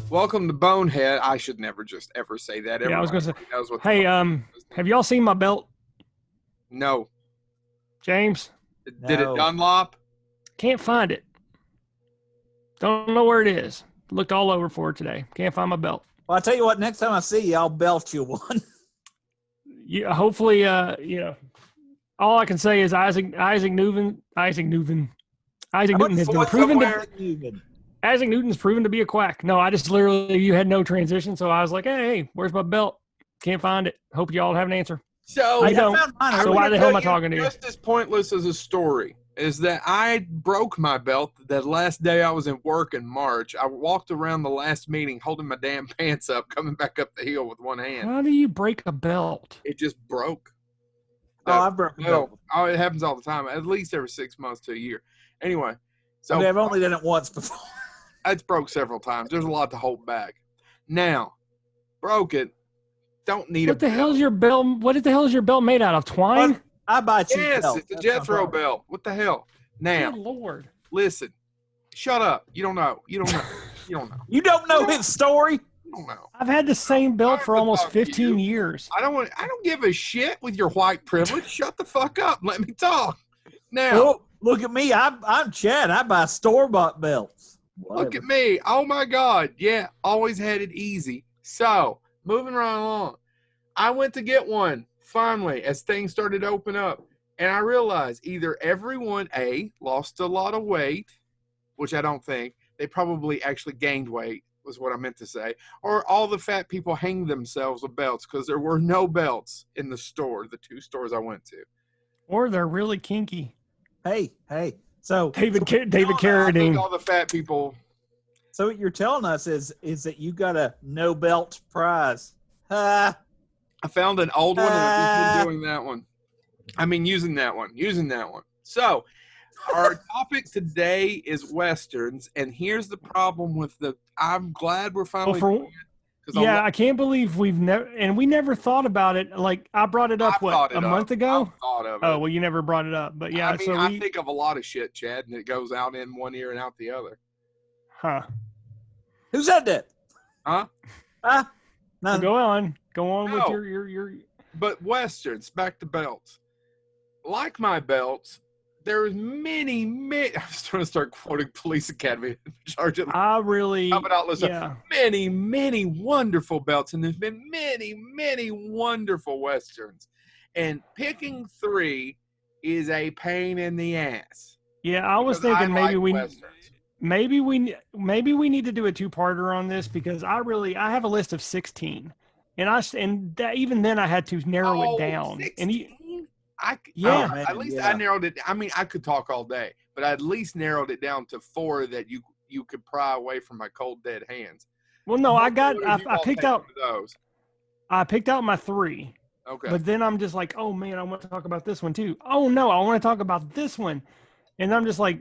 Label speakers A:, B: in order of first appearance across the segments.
A: Welcome to Bonehead. I should never just ever say that.
B: Yeah, I was going to
A: say.
B: Hey, have y'all seen my belt?
A: No.
B: James?
A: Did it Dunlop?
B: Can't find it. Don't know where it is. Looked all over for it today. Can't find my belt.
C: Well, I'll tell you what, next time I see you, I'll belt you one.
B: Yeah, hopefully, all I can say is Isaac Newton has been proven Isaac Newton's proven to be a quack. No, I just literally, you had no transition, so I was like, hey, where's my belt? Can't find it. Hope you all have an answer.
A: So
B: I don't. So why the hell am I talking to you?
A: Just as pointless as a story is that I broke my belt that last day I was in work in March. I walked around the last meeting holding my damn pants up, coming back up the hill with one hand.
B: How do you break a belt?
A: It just broke.
C: I've broken a belt.
A: Oh, it happens all the time, at least every 6 months to a year. Anyway. So
C: I've only done it once before.
A: It's broke several times. There's a lot to hold back. Now, broke it. Don't need
B: what the hell's your belt? What the hell is your belt made out of? Twine?
C: What? I buy cheap
A: Yes,
C: belts.
A: it's a Jethro belt. What the hell? Now,
B: Good Lord.
A: Listen. Shut up. You don't know. You don't know. You don't know.
C: You don't know his story?
A: You don't know.
B: I've had the same belt for almost 15 years.
A: I don't give a shit with your white privilege. Shut the fuck up. Let me talk. Now.
C: Oh, look at me. I'm Chad. I buy store-bought belts. Whatever.
A: Look at me. Oh, my God. Yeah, always had it easy. So, moving right along. I went to get one, finally, as things started to open up. And I realized either everyone, A, lost a lot of weight, which I don't think. They probably actually gained weight, was what I meant to say. Or all the fat people hang themselves with belts because there were no belts in the store, the 2 stores I went to.
B: Or they're really kinky.
C: Hey. So
B: David Carradine.
A: I think all the fat people.
C: So what you're telling us is that you got a no belt prize.
A: I found an old one and I've been doing that one. I mean, using that one. So, our topic today is Westerns, and here's the problem with I'm glad we're finally doing it.
B: Yeah, I can't believe we never thought about it. Like, I brought it up, a month ago?
A: I thought of it.
B: Oh, well, you never brought it up. But yeah,
A: I mean, I think of a lot of shit, Chad, and it goes out in one ear and out the other.
B: Huh.
C: Who said that?
A: Huh?
B: No. Go on with your.
A: But Westerns, back to belts. Like my belts, there's many. I'm just trying to start quoting Police Academy. Many wonderful belts, and there's been many wonderful Westerns. And picking 3 is a pain in the ass.
B: Yeah, I was thinking maybe we need to do a 2-parter on this because I have a list of 16, even then I had to narrow it down.
A: 16? I narrowed it. I mean, I could talk all day, but I at least narrowed it down to 4 that you could pry away from my cold dead hands.
B: Well, no, I picked out those. I picked out my 3.
A: Okay.
B: But then I'm just like, oh man, I want to talk about this one too. Oh no, I want to talk about this one, and I'm just like,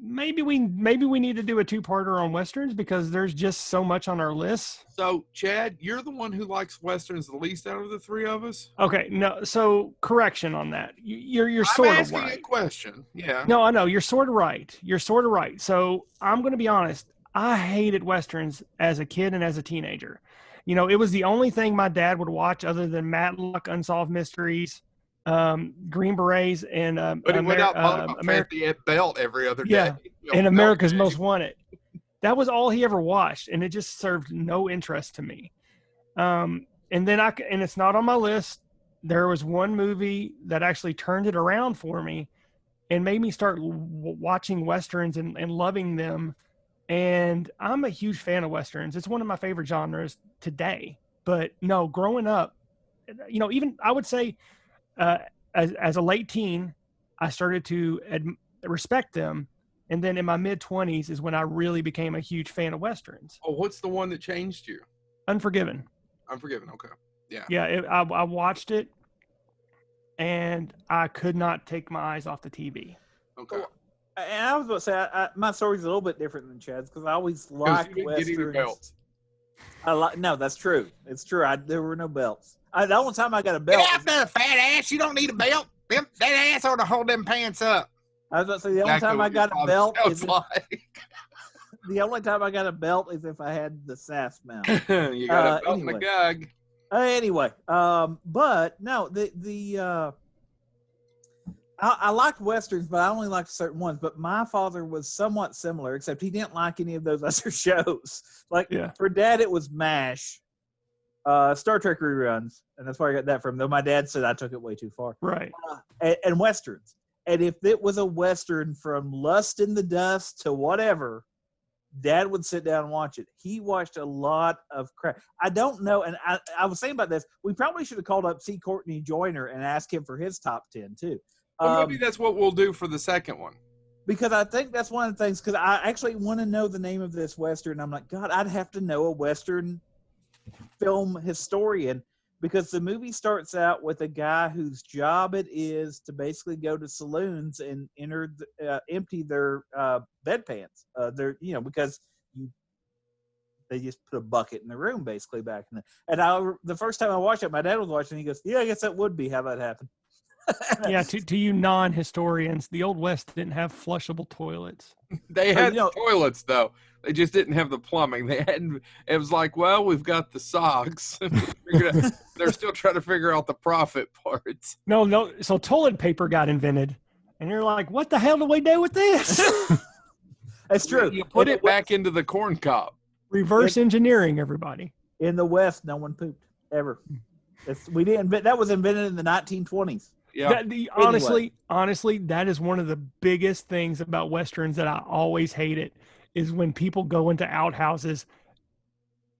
B: maybe we need to do a 2-parter on Westerns because there's just so much on our list.
A: So, Chad, you're the one who likes Westerns the least out of the 3 of us?
B: Okay, no, so correction on that. You're sort of right.
A: I'm asking a question, yeah.
B: No, I know, you're sort of right. So, I'm going to be honest. I hated Westerns as a kid and as a teenager. You know, it was the only thing my dad would watch other than Matlock, Unsolved Mysteries, Green Berets, and
A: but he went out American belt every other day.
B: Yeah, and America's Most Wanted. That was all he ever watched, and it just served no interest to me. And then and it's not on my list. There was one movie that actually turned it around for me and made me start watching Westerns and loving them. And I'm a huge fan of Westerns. It's one of my favorite genres today. But no, growing up, even I would say as a late teen, I started to respect them. And then in my mid-20s is when I really became a huge fan of Westerns.
A: Oh, what's the one that changed you?
B: Unforgiven.
A: Okay. Yeah.
B: Yeah, I watched it, and I could not take my eyes off the TV.
A: Okay.
C: Well, and I was about to say, my story's a little bit different than Chad's because I always liked Westerns.
A: Belts.
C: No, that's true. It's true. There were no belts. The only time I got a belt.
A: Get out there, fat ass. You don't need a belt. That ass ought to hold them pants up.
C: I was about to say, the only time I got a belt is the only time I got a belt is if I had the sass mount.
A: You got a belt and a gag.
C: Anyway, but no, I liked westerns, but I only liked certain ones. But my father was somewhat similar, except he didn't like any of those other shows. For Dad, it was MASH, Star Trek reruns, and that's where I got that from. Though my dad said I took it way too far.
B: Right.
C: And westerns. And if it was a western from Lust in the Dust to whatever, Dad would sit down and watch it. He watched a lot of crap. I don't know, and I was saying about this, we probably should have called up C. Courtney Joyner and asked him for his top 10, too.
A: Well, maybe that's what we'll do for the second one.
C: Because I think that's one of the things, because I actually want to know the name of this Western. I'm like, God, I'd have to know a Western film historian, because the movie starts out with a guy whose job it is to basically go to saloons and empty their bedpans. Because they just put a bucket in the room basically back in the first time I watched it, my dad was watching. He goes, "Yeah, I guess that would be how that happened."
B: Yeah, to you non-historians, the Old West didn't have flushable toilets.
A: They had toilets, though. They just didn't have the plumbing. It was like, well, we've got the socks. They're still trying to figure out the profit parts.
B: No. So toilet paper got invented, and you're like, what the hell do we do with this?
C: That's true.
A: You put it back into the corn cob.
B: Reverse engineering, everybody.
C: In the West, no one pooped ever. We didn't. That was invented in the 1920s.
A: Yeah.
B: Honestly, that is one of the biggest things about Westerns that I always hated, is when people go into outhouses,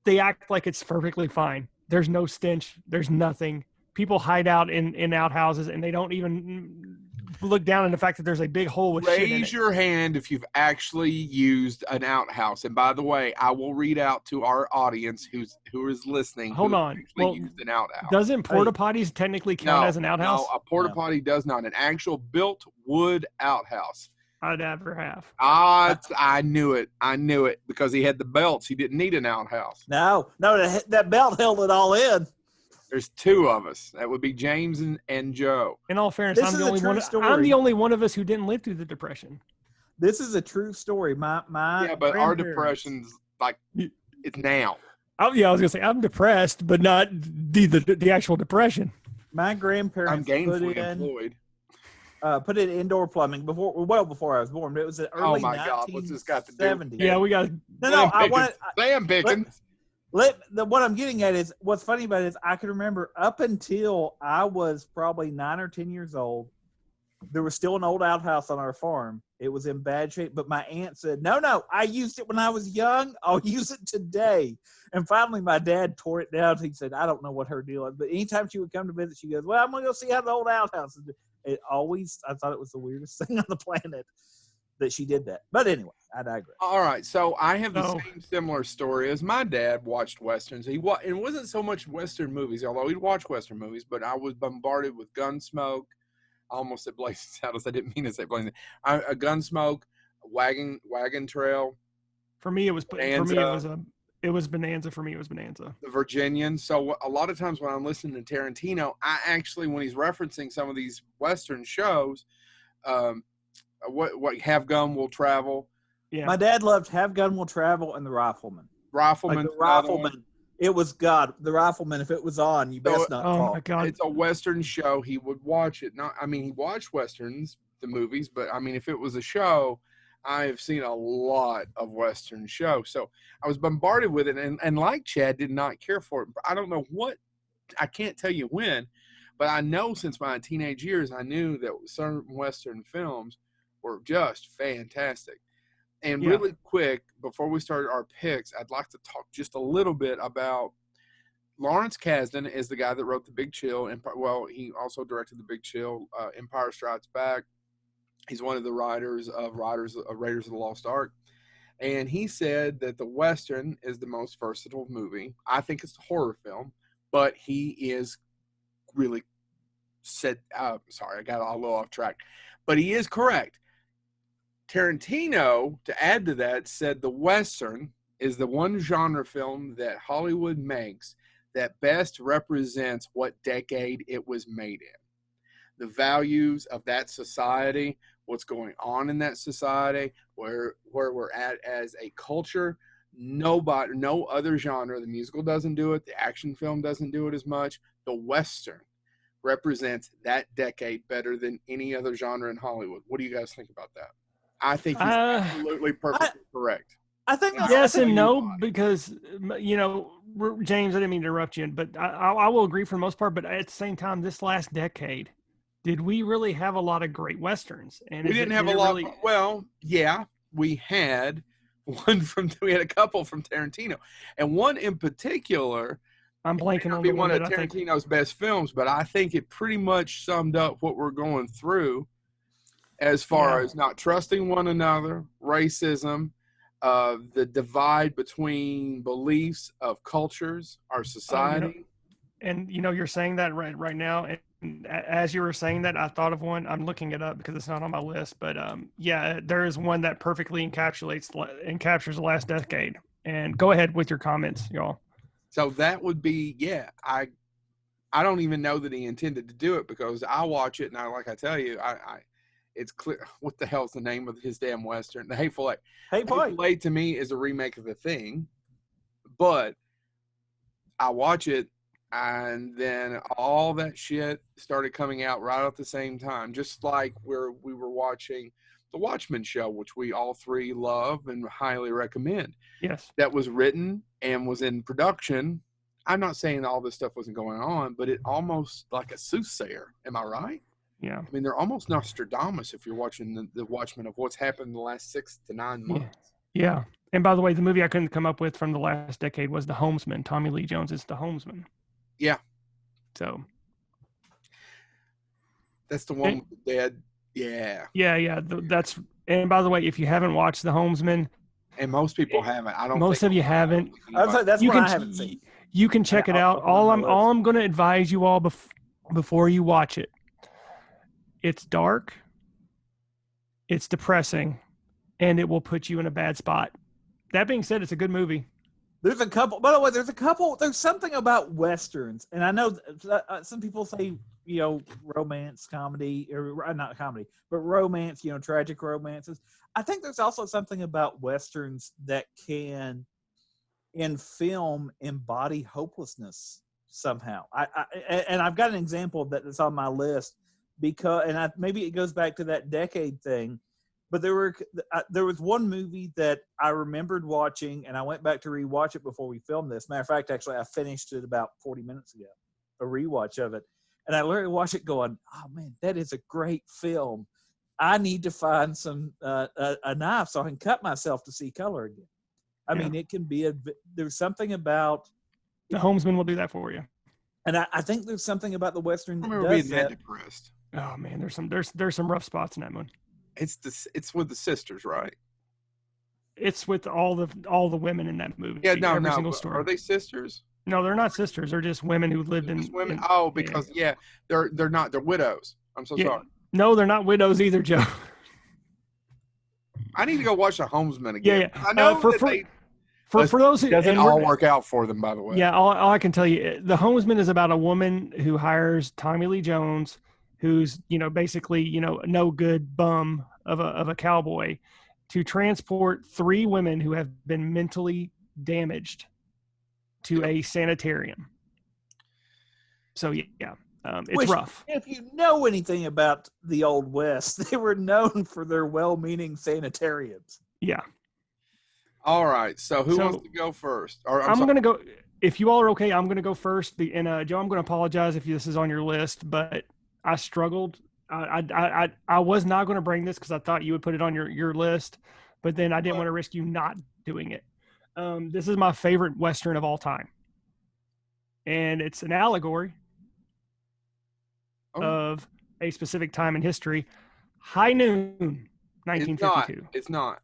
B: they act like it's perfectly fine. There's no stench. There's nothing. People hide out in outhouses, and they don't even look down on the fact that there's a big hole with shit in it.
A: Raise your hand if you've actually used an outhouse. And by the way, I will read out to our audience who is listening.
B: Hold on.
A: Well, used an outhouse.
B: Doesn't porta potties technically count as an outhouse?
A: No, a porta potty does not. An actual built wood outhouse.
B: I'd never have.
A: I knew it. Because he had the belts. He didn't need an outhouse.
C: No, that belt held it all in.
A: There's two of us. That would be James and Joe.
B: In all fairness, I'm the only one of us who didn't live through the Depression.
C: This is a true story. But
A: our depression's like it's now.
B: Oh yeah, I was gonna say I'm depressed, but not the actual depression.
C: My grandparents
A: I'm gainfully employed.
C: Put in indoor plumbing before I was born. But it was the early 1970s. Oh my God! What's this got to do?
B: Yeah, we got.
C: No. I want
A: Sam Pickens.
C: What I'm getting at is, what's funny about it is, I can remember up until I was probably 9 or 10 years old, there was still an old outhouse on our farm. It was in bad shape, but my aunt said, no, I used it when I was young. I'll use it today. And finally, my dad tore it down. He said, I don't know what her deal is, but anytime she would come to visit, she goes, well, I'm going to go see how the old outhouse is. I thought it was the weirdest thing on the planet that she did that. But anyway, I digress.
A: All right, so I have the same similar story as my dad watched Westerns. It wasn't so much Western movies, although he'd watch Western movies, but I was bombarded with Gunsmoke. I almost said Blazing Saddles. I didn't mean to say Blazing. A Gunsmoke, Wagon Trail.
B: For me, it was Bonanza. It was Bonanza.
A: The Virginian. So a lot of times when I'm listening to Tarantino, I actually, when he's referencing some of these Western shows, what Have Gun Will Travel.
C: Yeah. My dad loved Have Gun Will Travel and The Rifleman. It was God. The Rifleman, if it was on, you best not talk.
B: Oh my God.
A: It's a Western show. He would watch it. He watched Westerns, the movies, but if it was a show, I've seen a lot of Western shows. So I was bombarded with it, and like Chad, did not care for it. I don't know I can't tell you when, but I know since my teenage years, I knew that certain Western films were just fantastic. And really quick, before we start our picks, I'd like to talk just a little bit about Lawrence Kasdan is the guy that wrote The Big Chill. He also directed The Big Chill, Empire Strikes Back. He's one of the writers of Raiders of the Lost Ark. And he said that the Western is the most versatile movie. I think it's a horror film, but he is really sorry, I got a little off track. But he is correct. Tarantino, to add to that, said the Western is the one genre film that Hollywood makes that best represents what decade it was made in. The values of that society, what's going on in that society, where we're at as a culture. No other genre, the musical doesn't do it, the action film doesn't do it as much. The Western represents that decade better than any other genre in Hollywood. What do you guys think about that? I think he's absolutely perfectly correct.
C: I think
B: yes and no, because James, I didn't mean to interrupt you, but I will agree for the most part. But at the same time, this last decade, did we really have a lot of great westerns? And
A: we didn't have a lot. Really... Well, yeah, we had a couple from Tarantino, and one in particular.
B: I'm blanking on
A: the one of Tarantino's best films, but I think it pretty much summed up what we're going through as far as not trusting one another, racism, the divide between beliefs of cultures, our society.
B: You're saying that right now. And as you were saying that, I thought of one. I'm looking it up because it's not on my list. But there is one that perfectly captures the last decade. And go ahead with your comments, y'all.
A: So that would be, I don't even know that he intended to do it, because I watch it and I tell you, it's clear. What the hell's the name of his damn Western? The Hateful Eight. Hateful Eight to me is a remake of The Thing, but I watch it and then all that shit started coming out right at the same time, just like where we were watching The Watchmen show, which we all three love and highly recommend.
B: Yes.
A: That was written and was in production. I'm not saying all this stuff wasn't going on, but it almost like a soothsayer. Am I right?
B: Yeah.
A: I mean, they're almost Nostradamus if you're watching the Watchmen of what's happened in the last 6 to 9 months.
B: Yeah. And by the way, the movie I couldn't come up with from the last decade was The Homesman. Tommy Lee Jones is The Homesman.
A: Yeah.
B: So.
A: That's the one with the dead. Yeah.
B: Yeah. And by the way, if you haven't watched The Homesman.
A: And most people haven't.
B: Most of you haven't.
C: That's what I haven't seen.
B: You can check it out. All I'm going to advise you all before you watch it. It's dark, it's depressing, and it will put you in a bad spot. That being said, it's a good movie.
C: There's a couple, by the way, there's something about Westerns, and I know some people say, romance, comedy, or not comedy, but romance, tragic romances. I think there's also something about Westerns that can, in film, embody hopelessness somehow. And I've got an example that's on my list. Maybe it goes back to that decade thing, but there was one movie that I remembered watching, and I went back to rewatch it before we filmed this. Matter of fact, actually, I finished it about 40 minutes ago, a rewatch of it, and I literally watched it going, "Oh man, that is a great film. I need to find some a knife so I can cut myself to see color again." I mean, it can be there's something about
B: The Homesman will do that for you,
C: and I think there's something about the Western.
A: I remember being that depressed.
B: Oh man, there's some rough spots in that one.
A: It's with the sisters, right?
B: It's with all the women in that movie.
A: Yeah,
B: every single story.
A: Are they sisters?
B: No, they're not sisters. They're just women who lived in
A: women. They're not. They're widows. I'm so sorry.
B: No, they're not widows either, Joe.
A: I need to go watch The Homesman again.
B: Yeah.
A: I know
B: for those who
A: doesn't all work out for them, by the way.
B: Yeah, all I can tell you, The Homesman is about a woman who hires Tommy Lee Jones, who's basically no good bum of a cowboy, to transport 3 women who have been mentally damaged to a sanitarium. So it's rough.
C: If you know anything about the Old West, they were known for their well-meaning sanitariums.
B: Yeah.
A: All right. So who wants to go first?
B: I'm going to go. If you all are okay, I'm going to go first. And Joe, I'm going to apologize if this is on your list, but I struggled. I was not going to bring this because I thought you would put it on your list, but then I didn't want to risk you not doing it. This is my favorite Western of all time, and it's an allegory of a specific time in history. High Noon, 1952.
A: It's not.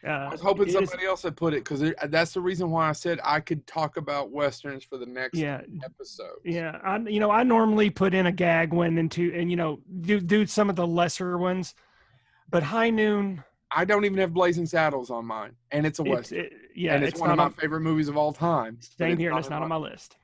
A: I was hoping somebody else had put it, because that's the reason why I said I could talk about Westerns for the next episode.
B: Yeah, I normally put in a gag one and do some of the lesser ones, but High Noon.
A: I don't even have Blazing Saddles on mine, and it's a Western.
B: And
A: it's one of my favorite movies of all time.
B: Same here, and it's not on my list.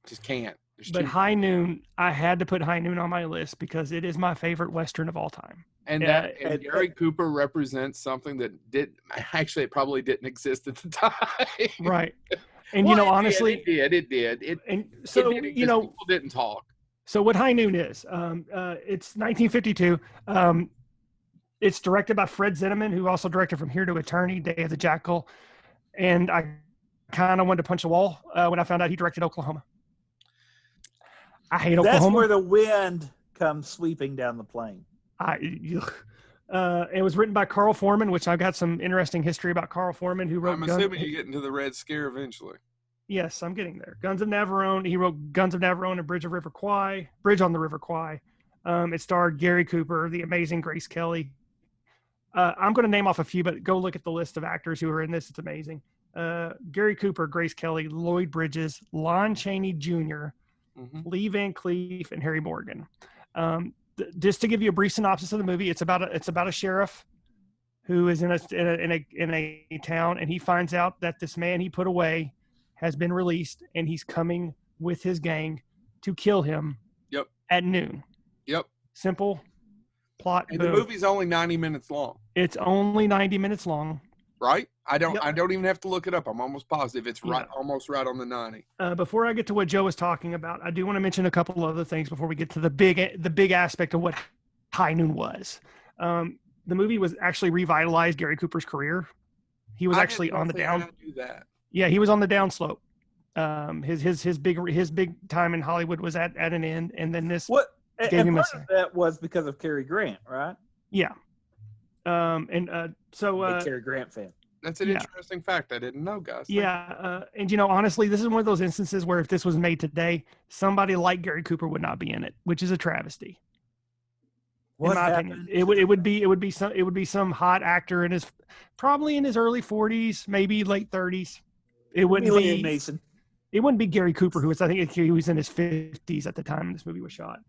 A: Just can't.
B: But High Noon, I had to put High Noon on my list because it is my favorite Western of all time.
A: And Gary Cooper represents something that it probably didn't exist at the time.
B: Right. And, honestly.
A: It did.
B: And so,
A: people didn't talk.
B: So what High Noon is, it's 1952. It's directed by Fred Zinnemann, who also directed From Here to Eternity, Day of the Jackal. And I kind of wanted to punch a wall when I found out he directed Oklahoma. I hate Oklahoma.
C: That's where the wind comes sweeping down the plain.
B: It was written by Carl Foreman, which I've got some interesting history about Carl Foreman, who wrote.
A: I'm assuming you get into the Red Scare eventually.
B: Yes, I'm getting there. Guns of Navarone. He wrote Guns of Navarone and Bridge on the River Kwai. It starred Gary Cooper, the amazing Grace Kelly. I'm going to name off a few, but go look at the list of actors who are in this. It's amazing. Gary Cooper, Grace Kelly, Lloyd Bridges, Lon Chaney Jr., Lee Van Cleef, and Harry Morgan. Just to give you a brief synopsis of the movie, it's about a sheriff who is in a town, and he finds out that this man he put away has been released, and he's coming with his gang to kill him.
A: Yep.
B: At noon.
A: Yep.
B: Simple plot.
A: And the movie's only 90 minutes long.
B: It's only 90 minutes long.
A: Right? I don't even have to look it up. I'm almost positive it's almost right on the 90.
B: Before I get to what Joe was talking about, I do want to mention a couple other things before we get to the big aspect of what High Noon was. The movie was actually revitalized Gary Cooper's career. He was actually on the down.
A: Do that.
B: Yeah, he was on the downslope. His big time in Hollywood was at an end, and then this.
C: What? And part of that was because of Cary Grant, right?
B: Yeah.
C: Cary Grant fan.
A: That's an interesting fact I didn't know, guys.
B: And honestly, this is one of those instances where if this was made today, somebody like Gary Cooper would not be in it, which is a travesty. In my opinion, it would be some hot actor probably in his early 40s, maybe late 30s. It wouldn't be
C: Liam Neeson.
B: It wouldn't be Gary Cooper, who was, I think he was in his 50s at the time this movie was shot.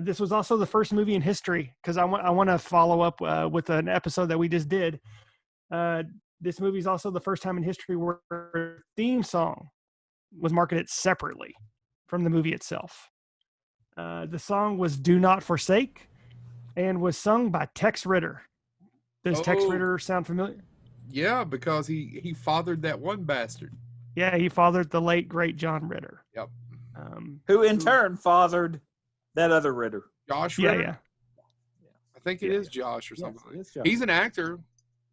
B: This was also the first movie in history, because I want to follow up with an episode that we just did. This movie is also the first time in history where the theme song was marketed separately from the movie itself. The song was "Do Not Forsake" and was sung by Tex Ritter. Does Tex Ritter sound familiar?
A: Yeah, because he fathered that one bastard.
B: Yeah, he fathered the late great John Ritter.
A: Yep.
C: Who in turn fathered that other Ritter.
A: Josh Ritter?
B: Yeah.
A: I think it is Josh or something.
C: Yes, Josh.
A: He's an actor.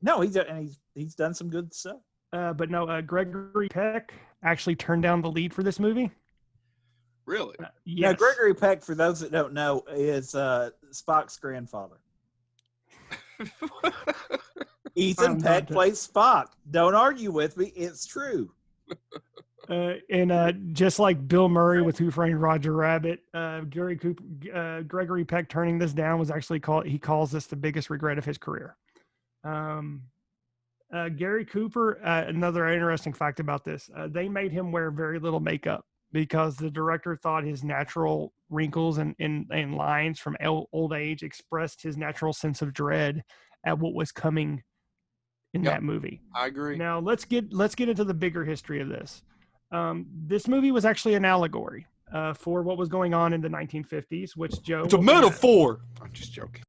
C: No, he's done some good stuff.
B: But no, Gregory Peck actually turned down the lead for this movie.
A: Really?
B: Yes.
C: Now, Gregory Peck, for those that don't know, is Spock's grandfather. Ethan Peck plays Spock. Don't argue with me. It's true.
B: And just like Bill Murray with Who Framed Roger Rabbit, Gregory Peck turning this down was actually he calls this the biggest regret of his career. Gary Cooper, another interesting fact about this, they made him wear very little makeup because the director thought his natural wrinkles and lines from old age expressed his natural sense of dread at what was coming in that movie.
A: I agree.
B: Now let's get into the bigger history of this. This movie was actually an allegory for what was going on in the 1950s, which Joe.
A: It's a metaphor. I'm just joking.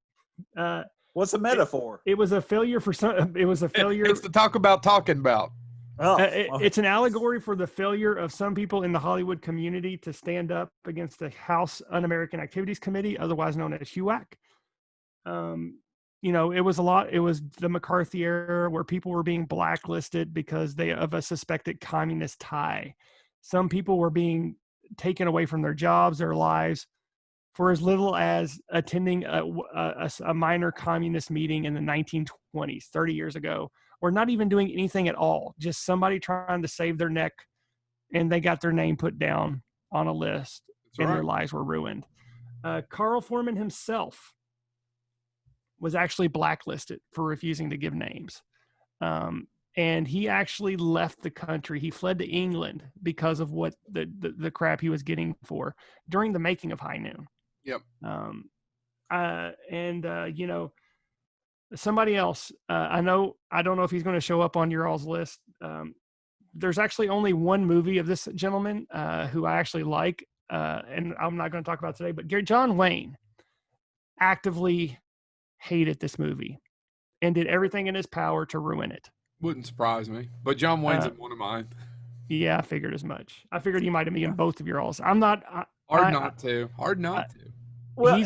C: What's a metaphor?
B: It was a failure for some. It was a failure.
A: It's to talk about talking about.
B: It's an allegory for the failure of some people in the Hollywood community to stand up against the House Un-American Activities Committee, otherwise known as HUAC. It was the McCarthy era where people were being blacklisted because of a suspected communist tie. Some people were being taken away from their jobs, their lives, for as little as attending a minor communist meeting in the 1920s, 30 years ago, or not even doing anything at all. Just somebody trying to save their neck, and they got their name put down on a list, their lives were ruined. Carl Foreman himself was actually blacklisted for refusing to give names. And he actually left the country. He fled to England because of what the crap he was getting for during the making of High Noon.
A: Yep.
B: Somebody else, I don't know if he's going to show up on your all's list. there's actually only one movie of this gentleman who I actually like, and I'm not going to talk about today, but John Wayne actively hated this movie and did everything in his power to ruin it.
A: Wouldn't surprise me. But John Wayne's in one of mine.
B: Yeah, I figured as much. I figured he might have been in both of your alls. I'm not.
A: Hard not to.
B: Well,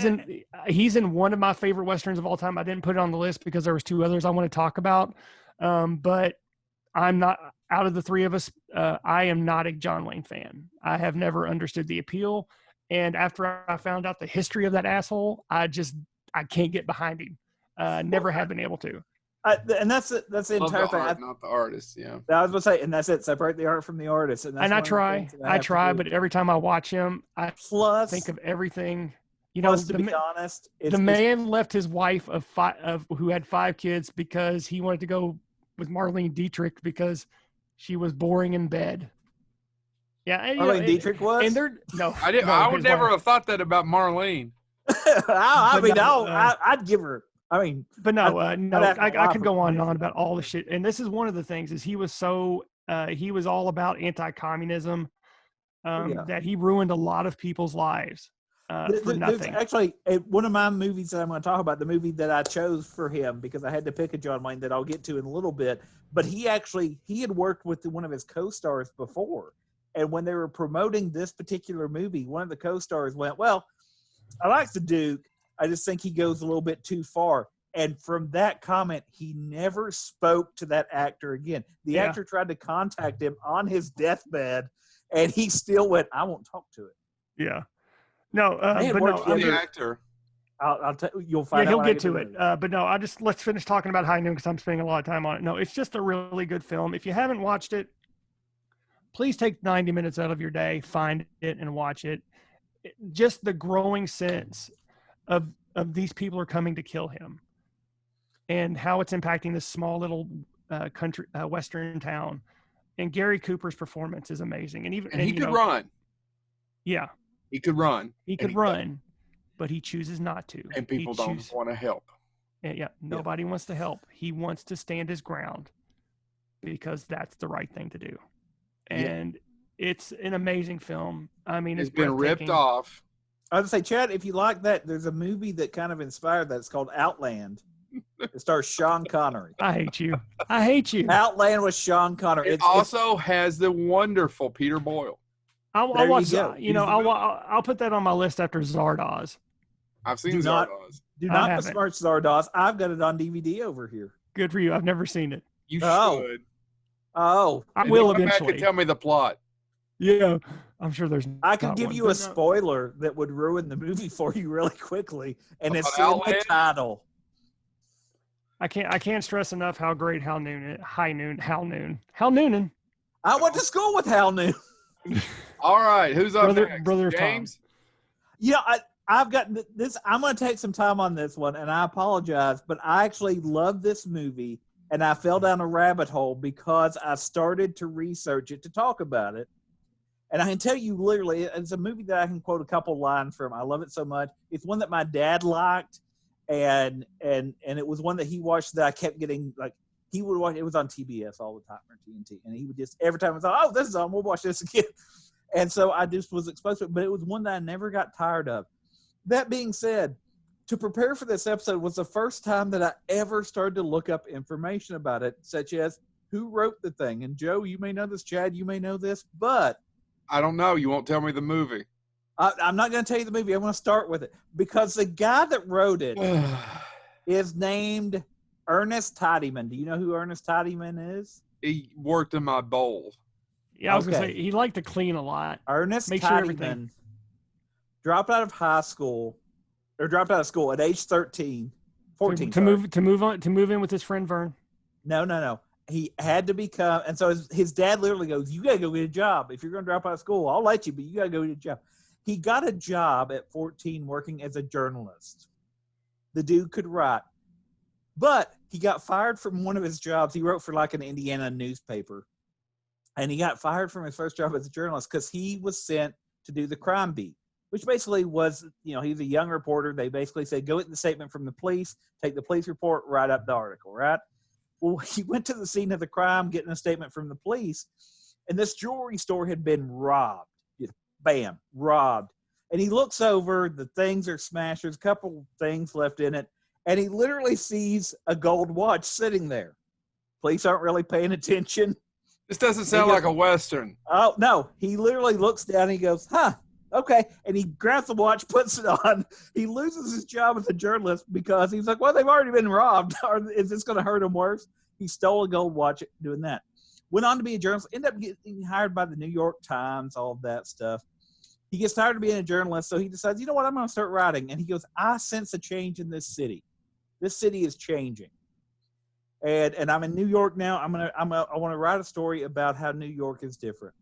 B: he's in one of my favorite Westerns of all time. I didn't put it on the list because there was two others I want to talk about. But I'm not, out of the three of us, I am not a John Wayne fan. I have never understood the appeal. And after I found out the history of that asshole, I can't get behind him. Never have been able to.
C: And that's the entire thing.
A: Art, not the artist. Yeah.
C: I was going to say, and that's it. Separate the art from the artist. And
B: I try, but every time I watch him, I think of everything. You know,
C: to be honest,
B: the man left his wife who had 5 kids because he wanted to go with Marlene Dietrich because she was boring in bed. Yeah,
C: Marlene Dietrich was.
B: And they're no,
A: I would never have thought that about Marlene.
C: I'd give her. I mean,
B: but no, I could go on and on about all the shit. And this is one of the things is he was all about anti-communism, that he ruined a lot of people's lives for nothing.
C: Actually, one of my movies that I'm going to talk about, the movie that I chose for him because I had to pick a John Wayne that I'll get to in a little bit. But he had worked with one of his co-stars before. And when they were promoting this particular movie, one of the co-stars went, "Well, I like the Duke. I just think he goes a little bit too far." And from that comment, he never spoke to that actor again. The actor tried to contact him on his deathbed, and he still went, "I won't talk to it."
B: Yeah. No,
A: but no, I'm the actor.
C: I'll tell you'll find out.
B: He'll get to it. But no, let's finish talking about High Noon because I'm spending a lot of time on it. No, it's just a really good film. If you haven't watched it, please take 90 minutes out of your day, find it and watch it. Just the growing sense of these people are coming to kill him and how it's impacting this small little country, Western town. And Gary Cooper's performance is amazing. And
A: he could run.
B: Yeah.
A: He could run.
B: He could run, but he chooses not to.
A: And people don't want to help.
B: Yeah. Nobody wants to help. He wants to stand his ground because that's the right thing to do. And it's an amazing film. I mean, it's
A: been ripped off.
C: I would say, Chad, if you like that, there's a movie that kind of inspired that. It's called Outland. It stars Sean Connery.
B: I hate you.
C: Outland with Sean Connery.
A: It also has the wonderful Peter Boyle.
B: I'll put that on my list after Zardoz.
A: I've seen Zardoz.
C: Do not besmirch Zardoz. I've got it on DVD over here.
B: Good for you. I've never seen it.
A: You should.
C: Oh.
B: I will eventually.
A: Come back and tell me the plot.
B: Yeah. I'm sure there's.
C: I could give you a spoiler that would ruin the movie for you really quickly, and it's in the title.
B: I can't stress enough how great Hal Noonan.
C: I went to school with Hal Noonan.
A: All right, who's up next?
B: Brother
A: James?
B: Tom.
C: Yeah, I've got this. I'm going to take some time on this one, and I apologize, but I actually love this movie, and I fell down a rabbit hole because I started to research it to talk about it. And I can tell you literally, it's a movie that I can quote a couple lines from. I love it so much. It's one that my dad liked, and it was one that he watched that I kept getting, like, he would watch. It was on TBS all the time, or TNT, and he would just every time I thought, "Oh, this is on. We'll watch this again." And so I just was exposed to it, but it was one that I never got tired of. That being said, to prepare for this episode was the first time that I ever started to look up information about it, such as who wrote the thing. And Joe, you may know this. Chad, you may know this, but
A: I don't know. You won't tell me the movie.
C: I'm not going to tell you the movie. I'm going to start with it because the guy that wrote it is named Ernest Tidyman. Do you know who Ernest Tidyman is?
A: He worked in my bowl.
B: Yeah, I was going to say, he liked to clean a lot.
C: Ernest Tidyman dropped out of school at age 13, 14.
B: To move in with his friend Vern.
C: No. He had to become, and so his dad literally goes, "You got to go get a job. If you're going to drop out of school, I'll let you, but you got to go get a job." He got a job at 14 working as a journalist. The dude could write. But he got fired from one of his jobs. He wrote for like an Indiana newspaper. And he got fired from his first job as a journalist because he was sent to do the crime beat, which basically was, he's a young reporter. They basically said, go get the statement from the police, take the police report, write up the article, right? Well, he went to the scene of the crime, getting a statement from the police, And this jewelry store had been robbed. Just bam, robbed. And he looks over, the things are smashed. There's a couple things left in it. And he literally sees a gold watch sitting there. Police aren't really paying attention.
A: This doesn't sound like a Western.
C: Oh, no. He literally looks down and he goes, okay. And he grabs the watch, puts it on. He loses his job as a journalist because he's like, well, they've already been robbed. Or is this going to hurt him worse? He stole a gold watch doing that. Went on to be a journalist. Ended up getting hired by the New York Times, all of that stuff. He gets tired of being a journalist, so he decides, you know what, I'm going to start writing. And he goes, I sense a change in this city. This city is changing. And I'm in New York now. I want to write a story about how New York is different.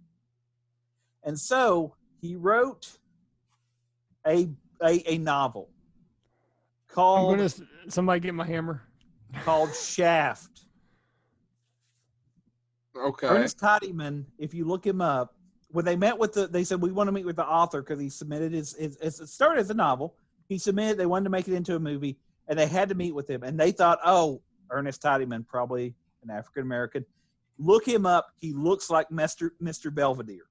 C: And so he wrote a novel called
B: somebody get my hammer.
C: Called Shaft.
A: Okay.
C: Ernest Tidyman, if you look him up, when they met with they said, we want to meet with the author because he submitted it started as a novel. He submitted, they wanted to make it into a movie, and they had to meet with him. And they thought, oh, Ernest Tidyman, probably an African-American. Look him up. He looks like Mr. Belvedere.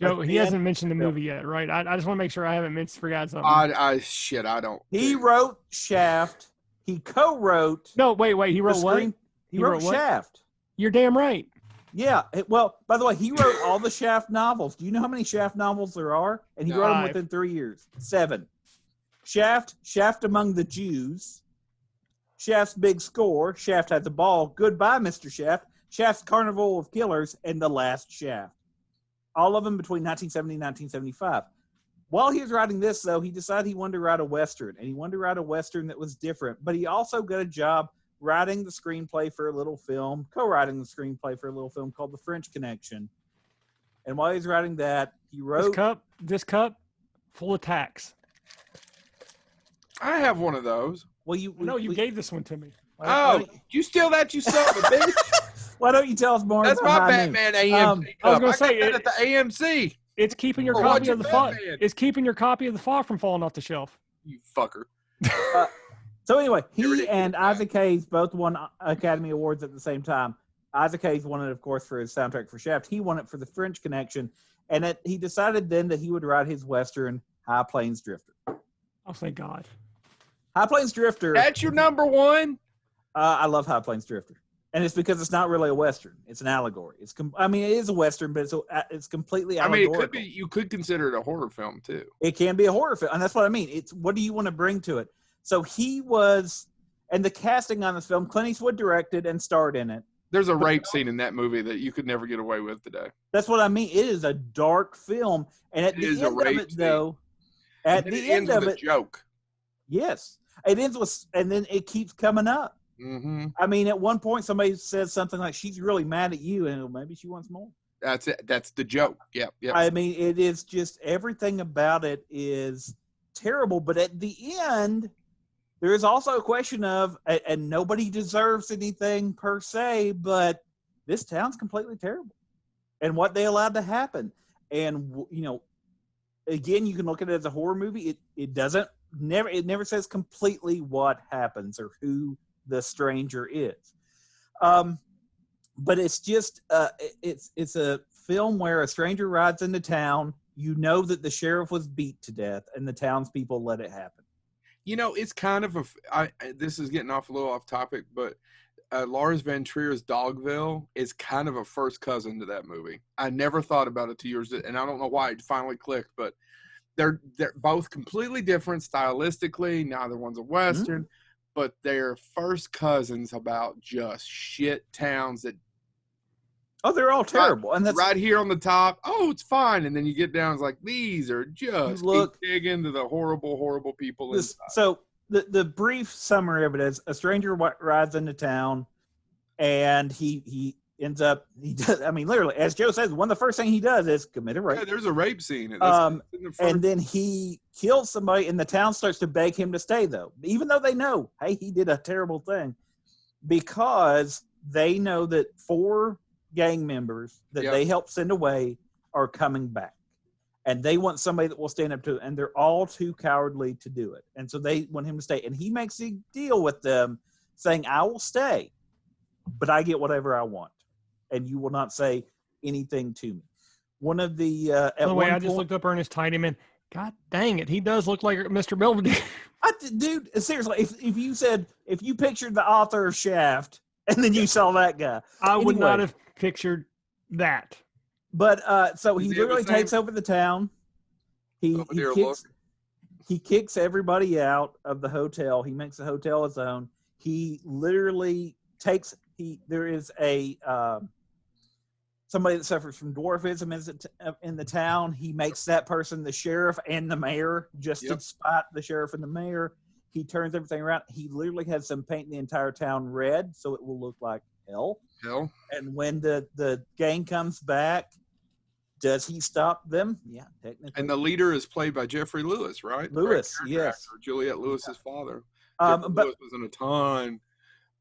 B: Joe, he hasn't mentioned the movie yet, right? I just want to make sure I haven't forgot something.
A: I don't.
C: He wrote Shaft. He co-wrote.
B: No, wait. He wrote what?
C: He wrote Shaft.
B: You're damn right.
C: Yeah. Well, by the way, he wrote all the Shaft novels. Do you know how many Shaft novels there are? And he wrote them within 3 years. 7. Shaft Among the Jews. Shaft's Big Score. Shaft Has a Ball. Goodbye, Mr. Shaft. Shaft's Carnival of Killers. And The Last Shaft. All of them between 1970 and 1975. While he was writing this, though, he decided he wanted to write a Western. And he wanted to write a Western that was different. But he also got a job writing the screenplay for a little film, co-writing the screenplay for a little film called The French Connection. And while he's writing that, he wrote...
B: This cup, full of tacks.
A: I have one of those.
C: Well, you
B: gave this one to me.
A: You steal that, you son of a bitch?
C: Why don't you tell us more?
A: That's my Batman AMC cup.
B: I was going to say
A: it at the AMC.
B: It's keeping your copy of the fog. It's keeping your copy of the fog from falling off the shelf.
A: You fucker.
C: So anyway, he and Isaac Hayes both won Academy Awards at the same time. Isaac Hayes won it, of course, for his soundtrack for Shaft. He won it for The French Connection, and he decided then that he would write his Western, High Plains Drifter.
B: Oh, thank God.
C: High Plains Drifter.
A: That's your number one?
C: I love High Plains Drifter. And it's because it's not really a Western. It's an allegory. It is a Western, but it's completely allegorical.
A: It could be. You could consider it a horror film, too.
C: It can be a horror film, and that's what I mean. It's what do you want to bring to it? So he was, and the casting on this film, Clint Eastwood directed and starred in it.
A: There's a rape scene in that movie that you could never get away with today.
C: That's what I mean. It is a dark film, and at the end of it, though, at the end of it,
A: joke.
C: Yes, it ends with, and then it keeps coming up.
A: Mm-hmm.
C: I mean, at one point, somebody says something like, "She's really mad at you," and maybe she wants more.
A: That's it. That's the joke. Yep.
C: I mean, it is just everything about it is terrible, but at the end. There is also a question of, and nobody deserves anything per se, but this town's completely terrible. And what they allowed to happen. And, again, you can look at it as a horror movie. It never says completely what happens or who the stranger is. But it's just, it's a film where a stranger rides into town. You know that the sheriff was beat to death and the townspeople let it happen.
A: It's kind of this is getting a little off topic, but Lars von Trier's Dogville is kind of a first cousin to that movie. I never thought about it 2 years, and I don't know why it finally clicked, but they're both completely different stylistically. Neither one's a Western, but they're first cousins about just shit towns that.
C: Oh, they're all terrible,
A: and that's right here on the top. Oh, it's fine, and then you get down. It's like these are just keep digging into the horrible, horrible people.
C: So the brief summary of it is: a stranger rides into town, and he ends up literally, as Joe says, one of the first things he does is commit a rape.
A: Yeah, there's a rape scene.
C: And then he kills somebody, and the town starts to beg him to stay, though, even though they know, hey, he did a terrible thing, because they know that 4 gang members that they helped send away are coming back, and they want somebody that will stand up to it, and they're all too cowardly to do it, and so they want him to stay, and he makes a deal with them saying, I will stay, but I get whatever I want, and you will not say anything to me. One of the
B: By the way, I just looked up Ernest Tidyman. God dang it, he does look like Mr. Belvedere.
C: Dude, seriously, if you pictured the author of Shaft and then you saw that guy,
B: I would not have pictured that.
C: But so he literally takes over the town. He kicks everybody out of the hotel. He makes the hotel his own. He literally there is a somebody that suffers from dwarfism in the town. He makes that person the sheriff and the mayor just to spite the sheriff and the mayor. He turns everything around. He literally has them paint the entire town red so it will look like hell. And when the gang comes back, does he stop them? Yeah, technically.
A: And the leader is played by Jeffrey Lewis, right?
C: Lewis, yes.
A: Juliette Lewis's father.
C: But
A: Lewis was in a ton.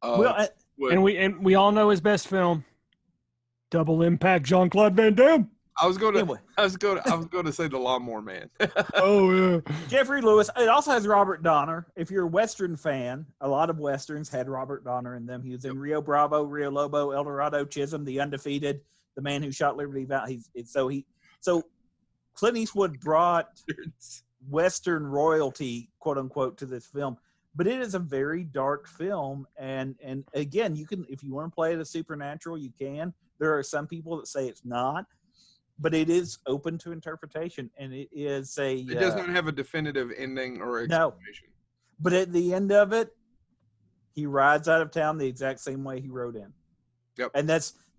B: And we all know his best film, Double Impact, Jean-Claude Van Damme.
A: I was going to say The Lawnmower Man.
B: Oh yeah,
C: Jeffrey Lewis. It also has Robert Donner. If you're a Western fan, a lot of Westerns had Robert Donner in them. He was in Rio Bravo, Rio Lobo, El Dorado, Chisholm, The Undefeated, The Man Who Shot Liberty Valance. So Clint Eastwood brought Western royalty, quote unquote, to this film. But it is a very dark film, and again, you can, if you want to play it as supernatural, you can. There are some people that say it's not, but it is open to interpretation, and it is
A: It does not have a definitive ending or explanation.
C: No, but at the end of it, he rides out of town the exact same way he rode in.
A: Yep.
C: And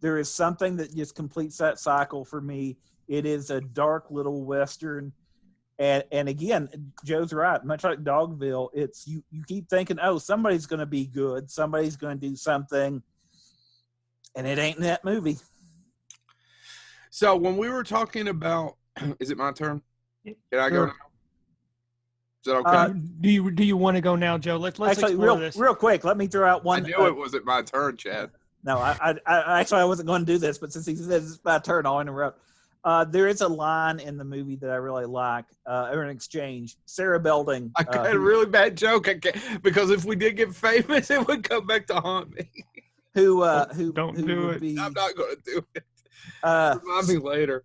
C: there is something that just completes that cycle for me. It is a dark little Western. And again, Joe's right. Much like Dogville, it's you keep thinking, oh, somebody's going to be good. Somebody's going to do something. And it ain't in that movie.
A: So when we were talking about, is it my turn? Can I go now? Is that okay?
B: Do you want to go now, Joe? Let's
C: actually
B: explore this.
C: Real quick. Let me throw out one.
A: I knew it wasn't my turn, Chad.
C: No, I wasn't going to do this, but since he says it's my turn, I'll interrupt. There is a line in the movie that I really like, or an exchange. Sarah Belding.
A: I got a really bad joke because if we did get famous, it would come back to haunt me.
C: Who
B: don't do it.
A: I'm not going to do it. Remind me later.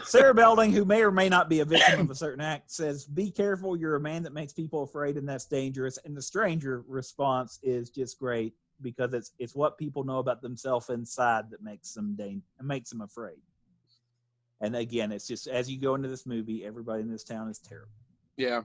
C: Sarah Belding, who may or may not be a victim of a certain act, says, "Be careful. You're a man that makes people afraid, and that's dangerous." And the stranger response is just great because it's what people know about themselves inside that makes them afraid. And again, it's just as you go into this movie, everybody in this town is terrible.
A: Yeah.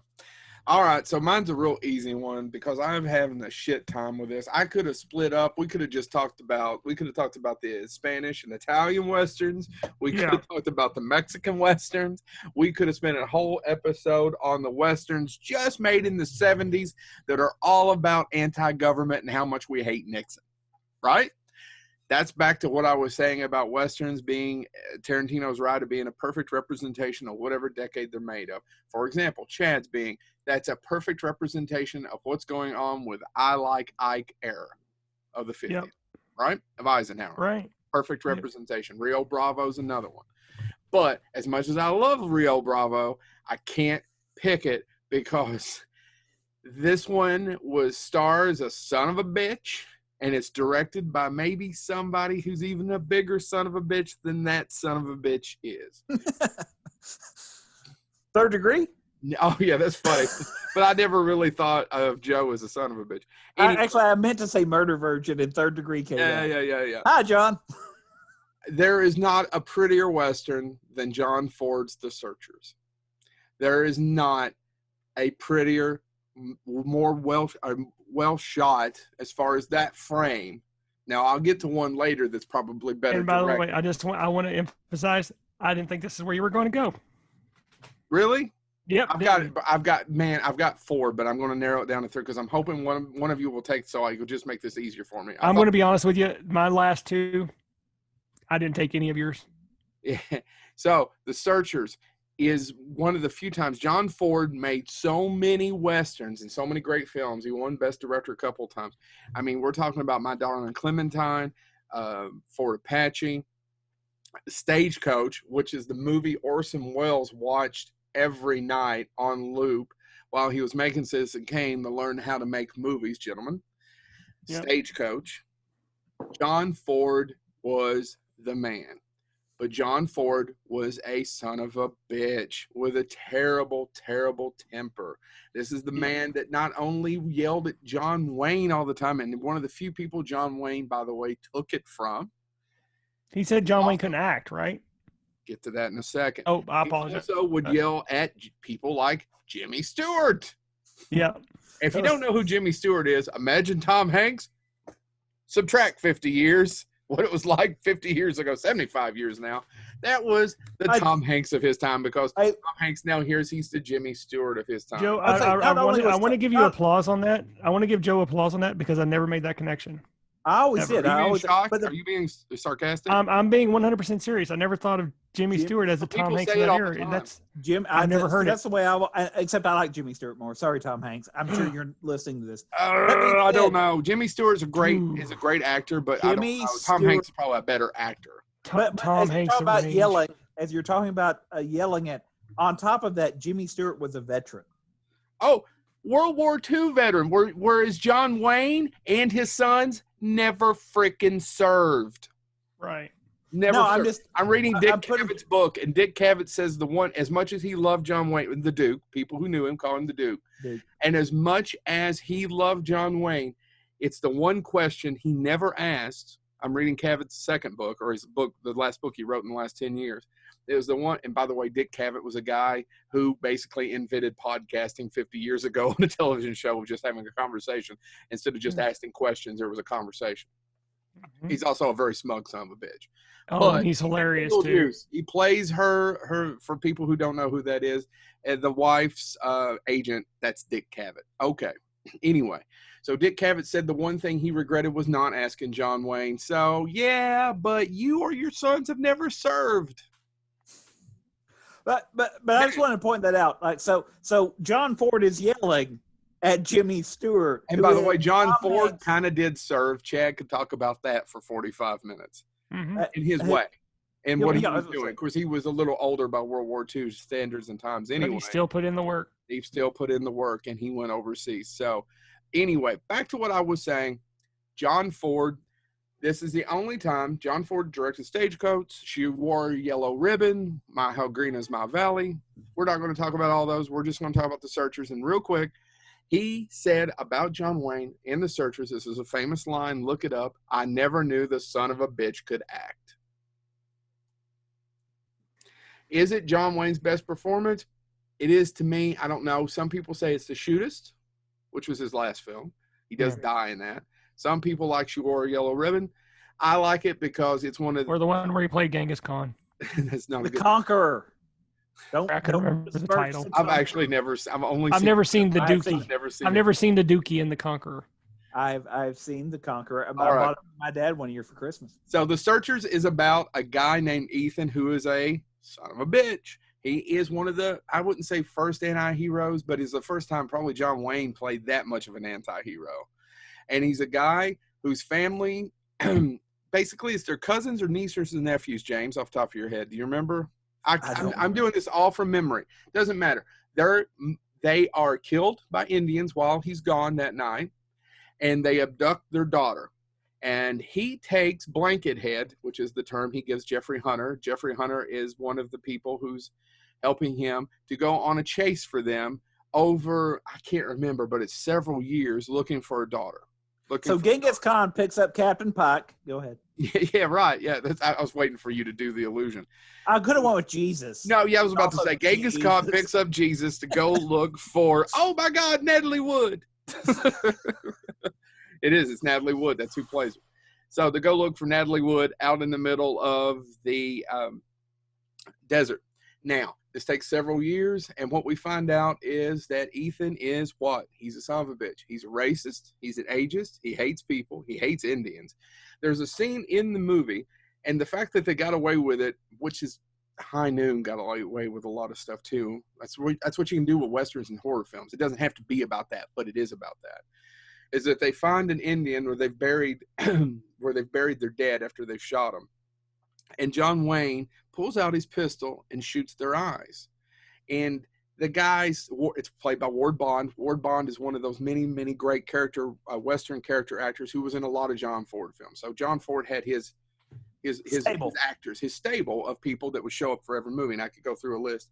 A: All right. So mine's a real easy one because I'm having a shit time with this. I could have split up. We could have talked about the Spanish and Italian Westerns. We could have talked about the Mexican Westerns. We could have spent a whole episode on the Westerns just made in the 70s that are all about anti-government and how much we hate Nixon. Right? That's back to what I was saying about Westerns being Tarantino's right of being a perfect representation of whatever decade they're made of. For example, Chad's being, that's a perfect representation of what's going on with I Like Ike era of the 50s, right? Of Eisenhower.
B: Right.
A: Perfect representation. Rio Bravo's another one. But as much as I love Rio Bravo, I can't pick it because this one stars a son of a bitch. And it's directed by maybe somebody who's even a bigger son of a bitch than that son of a bitch is.
C: Third Degree?
A: Oh, yeah, that's funny. But I never really thought of Joe as a son of a bitch. Anyway,
C: I meant to say Murder Virgin and Third Degree came out.
A: Yeah.
C: Hi, John.
A: There is not a prettier Western than John Ford's The Searchers. There is not a prettier, more well shot as far as that frame. Now I'll get to one later that's probably better.
B: And by the way, I want to emphasize, I didn't think this is where you were going to go.
A: Really?
B: Yep.
A: I've got 4, but I'm going to narrow it down to 3 because I'm hoping one of you will take, so I could just make this easier for me.
B: I'm going to be honest with you. My last 2, I didn't take any of yours.
A: Yeah. So The Searchers is one of the few times John Ford made so many Westerns and so many great films. He won Best Director a couple of times. I mean, we're talking about My Darling Clementine, Fort Apache, Stagecoach, which is the movie Orson Welles watched every night on loop while he was making Citizen Kane to learn how to make movies, gentlemen. Yep. Stagecoach. John Ford was the man. But John Ford was a son of a bitch with a terrible, terrible temper. This is the man that not only yelled at John Wayne all the time, and one of the few people John Wayne, by the way, took it from.
B: He said John Wayne couldn't act, right?
A: Get to that in a second.
B: Oh, I apologize.
A: He also would yell at people like Jimmy Stewart.
B: Yeah.
A: If you don't know who Jimmy Stewart is, imagine Tom Hanks. Subtract 50 years. What it was like 50 years ago, 75 years now. That was the Tom Hanks of his time, because Tom Hanks now he's the Jimmy Stewart of his time.
B: Joe, I want to give you applause on that. I want to give Joe applause on that because I never made that connection.
C: I always did.
A: Are you being shocked? Are you being sarcastic?
B: I'm being 100% serious. I never thought of Jimmy Stewart as a Tom Hanks in that era. That's
C: Jim.
B: I've never heard
C: that's the way except I like Jimmy Stewart more. Sorry, Tom Hanks. I'm sure you're listening to this.
A: I don't know. Jimmy Stewart is a great actor, but I don't know. Tom Hanks is probably a better actor.
B: But Tom Hanks
C: about yelling, as you're talking about yelling at, on top of that, Jimmy Stewart was a veteran.
A: Oh, World War II veteran, whereas John Wayne and his sons never freaking served.
B: Right.
A: Never. No, I'm reading Dick Cavett's book, and Dick Cavett says the one, as much as he loved John Wayne, the Duke, people who knew him call him the Duke, and as much as he loved John Wayne, it's the one question he never asked. I'm reading Cavett's second book, or his book, the last book he wrote in the last 10 years. It was the one, and by the way, Dick Cavett was a guy who basically invented podcasting 50 years ago on a television show of just having a conversation. Instead of just asking questions, there was a conversation. Mm-hmm. He's also a very smug son of a bitch.
B: Oh, but he's hilarious too.
A: He plays her, for people who don't know who that is, the wife's agent. That's Dick Cavett. Okay. Anyway, so Dick Cavett said the one thing he regretted was not asking John Wayne. So, yeah, but you or your sons have never served.
C: But I just want to point that out. Like so John Ford is yelling at Jimmy Stewart.
A: And by the way, John Ford kind of did serve. Chad could talk about that for 45 minutes in his way and what he was doing. Of course, he was a little older by World War II standards and times anyway.
B: But he still put in the work.
A: He still put in the work, and he went overseas. So anyway, back to what I was saying. John Ford. This is the only time John Ford directed Stagecoach. She wore a yellow ribbon. How Green Is My Valley. We're not going to talk about all those. We're just going to talk about The Searchers. And real quick, he said about John Wayne in The Searchers, this is a famous line, look it up, I never knew the son of a bitch could act. Is it John Wayne's best performance? It is to me. I don't know. Some people say it's The Shootist, which was his last film. He does die in that. Some people like She Wore a Yellow Ribbon. I like it because it's one of
B: or the one where he played Genghis Khan.
A: That's not
C: the Conqueror.
B: I can remember the title.
A: I've actually never.
B: I've never seen the Dookie. I've never seen the Dookie in the Conqueror.
C: I've seen the Conqueror. I bought it for my dad one year for Christmas.
A: So The Searchers is about a guy named Ethan who is a son of a bitch. He is one of the, I wouldn't say first anti-heroes, but it's the first time probably John Wayne played that much of an anti-hero. And he's a guy whose family, basically it's their cousins or nieces and nephews, James, off the top of your head. Do you remember? I'm doing this all from memory. Doesn't matter. They are killed by Indians while he's gone that night, and they abduct their daughter. And he takes Blanket Head, which is the term he gives Jeffrey Hunter. Jeffrey Hunter is one of the people who's helping him to go on a chase for them over, I can't remember, but it's several years looking for a daughter.
C: So Genghis Khan picks up Captain Pike. Go ahead.
A: Yeah, right. Yeah, I was waiting for you to do the illusion.
C: I could have went with Jesus.
A: No, yeah, I was about to say Genghis Khan picks up Jesus to go look for, oh my God, Natalie Wood. It is. It's Natalie Wood. That's who plays her. So to go look for Natalie Wood out in the middle of the desert. Now, this takes several years, and what we find out is that Ethan is what? He's a son of a bitch. He's a racist. He's an ageist. He hates people. He hates Indians. There's a scene in the movie, and the fact that they got away with it, which is High Noon got away with a lot of stuff too. That's what you can do with Westerns and horror films. It doesn't have to be about that, but it is about that. Is that they find an Indian where they've buried their dead after they've shot them. And John Wayne pulls out his pistol and shoots their eyes. And the guys, it's played by Ward Bond. Ward Bond is one of those many, many great Western character actors who was in a lot of John Ford films. So John Ford had his his actors, his stable of people that would show up for every movie. And I could go through a list.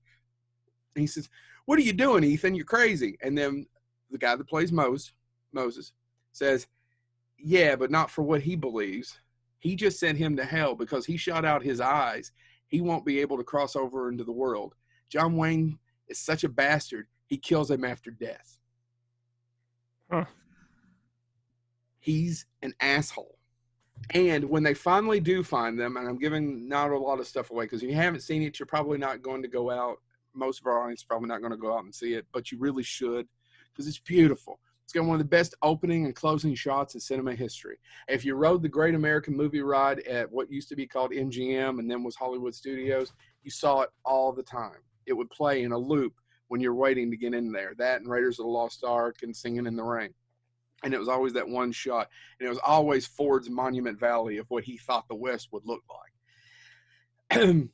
A: And he says, "What are you doing, Ethan? You're crazy." And then the guy that plays Moses says, "Yeah, but not for what he believes. He just sent him to hell because he shot out his eyes. He won't be able to cross over into the world. John Wayne is such a bastard. He kills him after death."
B: Huh.
A: He's an asshole. And when they finally do find them, and I'm giving not a lot of stuff away because if you haven't seen it, you're probably not going to go out. Most of our audience is probably not going to go out and see it, but you really should because it's beautiful. It's got one of the best opening and closing shots in cinema history. If you rode the Great American Movie Ride at what used to be called MGM and then was Hollywood Studios, you saw it all the time. It would play in a loop when you're waiting to get in there. That and Raiders of the Lost Ark and Singing in the Rain. And it was always that one shot. And it was always Ford's Monument Valley of what he thought the West would look like.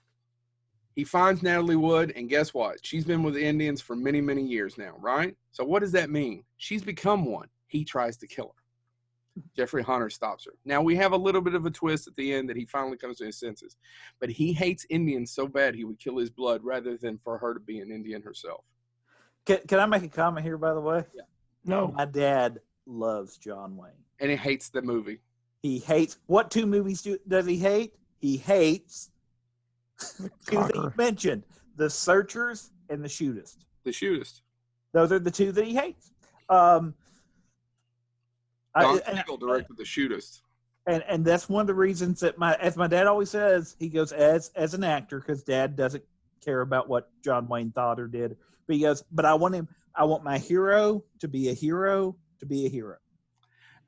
A: He finds Natalie Wood, and guess what? She's been with the Indians for many, many years now, right? So what does that mean? She's become one. He tries to kill her. Jeffrey Hunter stops her. Now, we have a little bit of a twist at the end that he finally comes to his senses. But he hates Indians so bad he would kill his blood rather than for her to be an Indian herself.
C: Can I make a comment here, by the way?
A: Yeah.
B: No.
C: My dad loves John Wayne.
A: And he hates the movie.
C: He hates, what two movies does he hate? He hates, two that you mentioned, The Searchers and The Shootist.
A: The Shootist.
C: Those are the two that he hates.
A: Siegel directed The Shootist.
C: And that's one of the reasons that as my dad always says, he goes, as an actor, because Dad doesn't care about what John Wayne thought or did. But he goes, but I want my hero to be a hero to be a hero.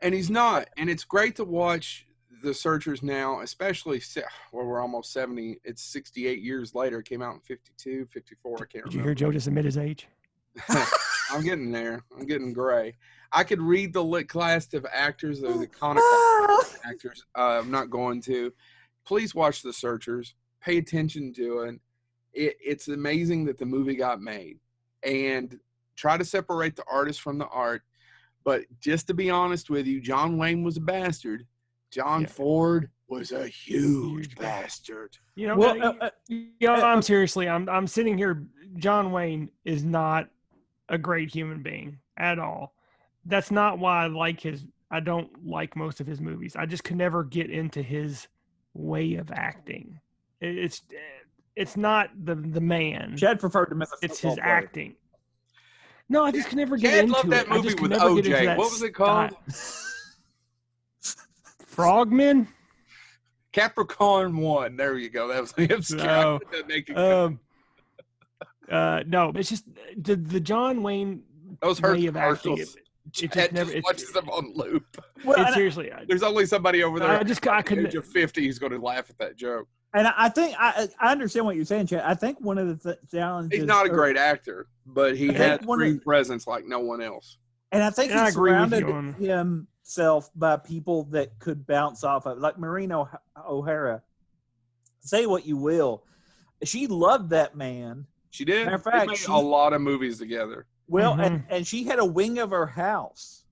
A: And he's not. And it's great to watch The Searchers now, especially where we're almost 70. It's 68 years later. It came out in 52, 54. I can't remember.
B: Did you hear Joe just admit his age?
A: I'm getting there. I'm getting gray. I could read the cast of actors, the iconic actors. I'm not going to. Please watch The Searchers. Pay attention to it. It's amazing that the movie got made. And try to separate the artist from the art. But just to be honest with you, John Wayne was a bastard. John Ford was a huge bastard.
B: You know, I'm seriously, I'm sitting here. John Wayne is not a great human being at all. That's not why I don't like most of his movies. I just could never get into his way of acting. It's not the man.
C: Chad preferred him as a
B: It's his
C: football player.
B: acting. No, I just could never get
A: Chad
B: into
A: loved
B: it.
A: that movie
B: I just could
A: with
B: never get into
A: OJ.
B: that
A: What was it called?
B: Frogman?
A: Capricorn 1. There you go. That was
B: No, it's just the John Wayne
A: those
B: way of acting.
A: commercials.
B: It
A: Chad
B: just never.
A: just watches them on loop.
B: Seriously,
A: There's only somebody over there
B: I couldn't.
A: age of 50 who's going to laugh at that joke.
C: And I think I understand what you're saying, Chad. I think one of the challenges.
A: He's not a great actor, but he has screen presence like no one else.
C: And I think
B: I
C: he
B: agree with
C: surrounded
B: you on-
C: himself by people that could bounce off of, like Maureen O'Hara. Say what you will, she loved that man.
A: She did.
C: Matter of fact,
A: they made a lot of movies together.
C: Well,
B: Mhm.
C: and she had a wing of her house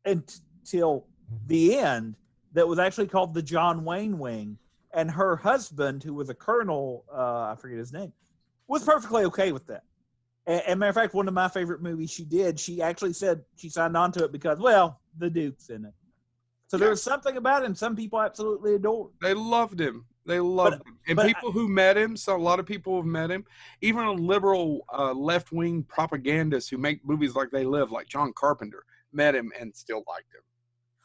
C: until the end that was actually called the John Wayne Wing. And her husband, who was a colonel, I forget his name, was perfectly okay with that. And matter of fact, one of my favorite movies she did, she actually said she signed on to it because, well, the Duke's in it. So there was something about him some people absolutely adored.
A: They loved him. They loved him. And people who met him, so a lot of people have met him, even a liberal left-wing propagandists who make movies like They Live, like John Carpenter, met him and still liked him.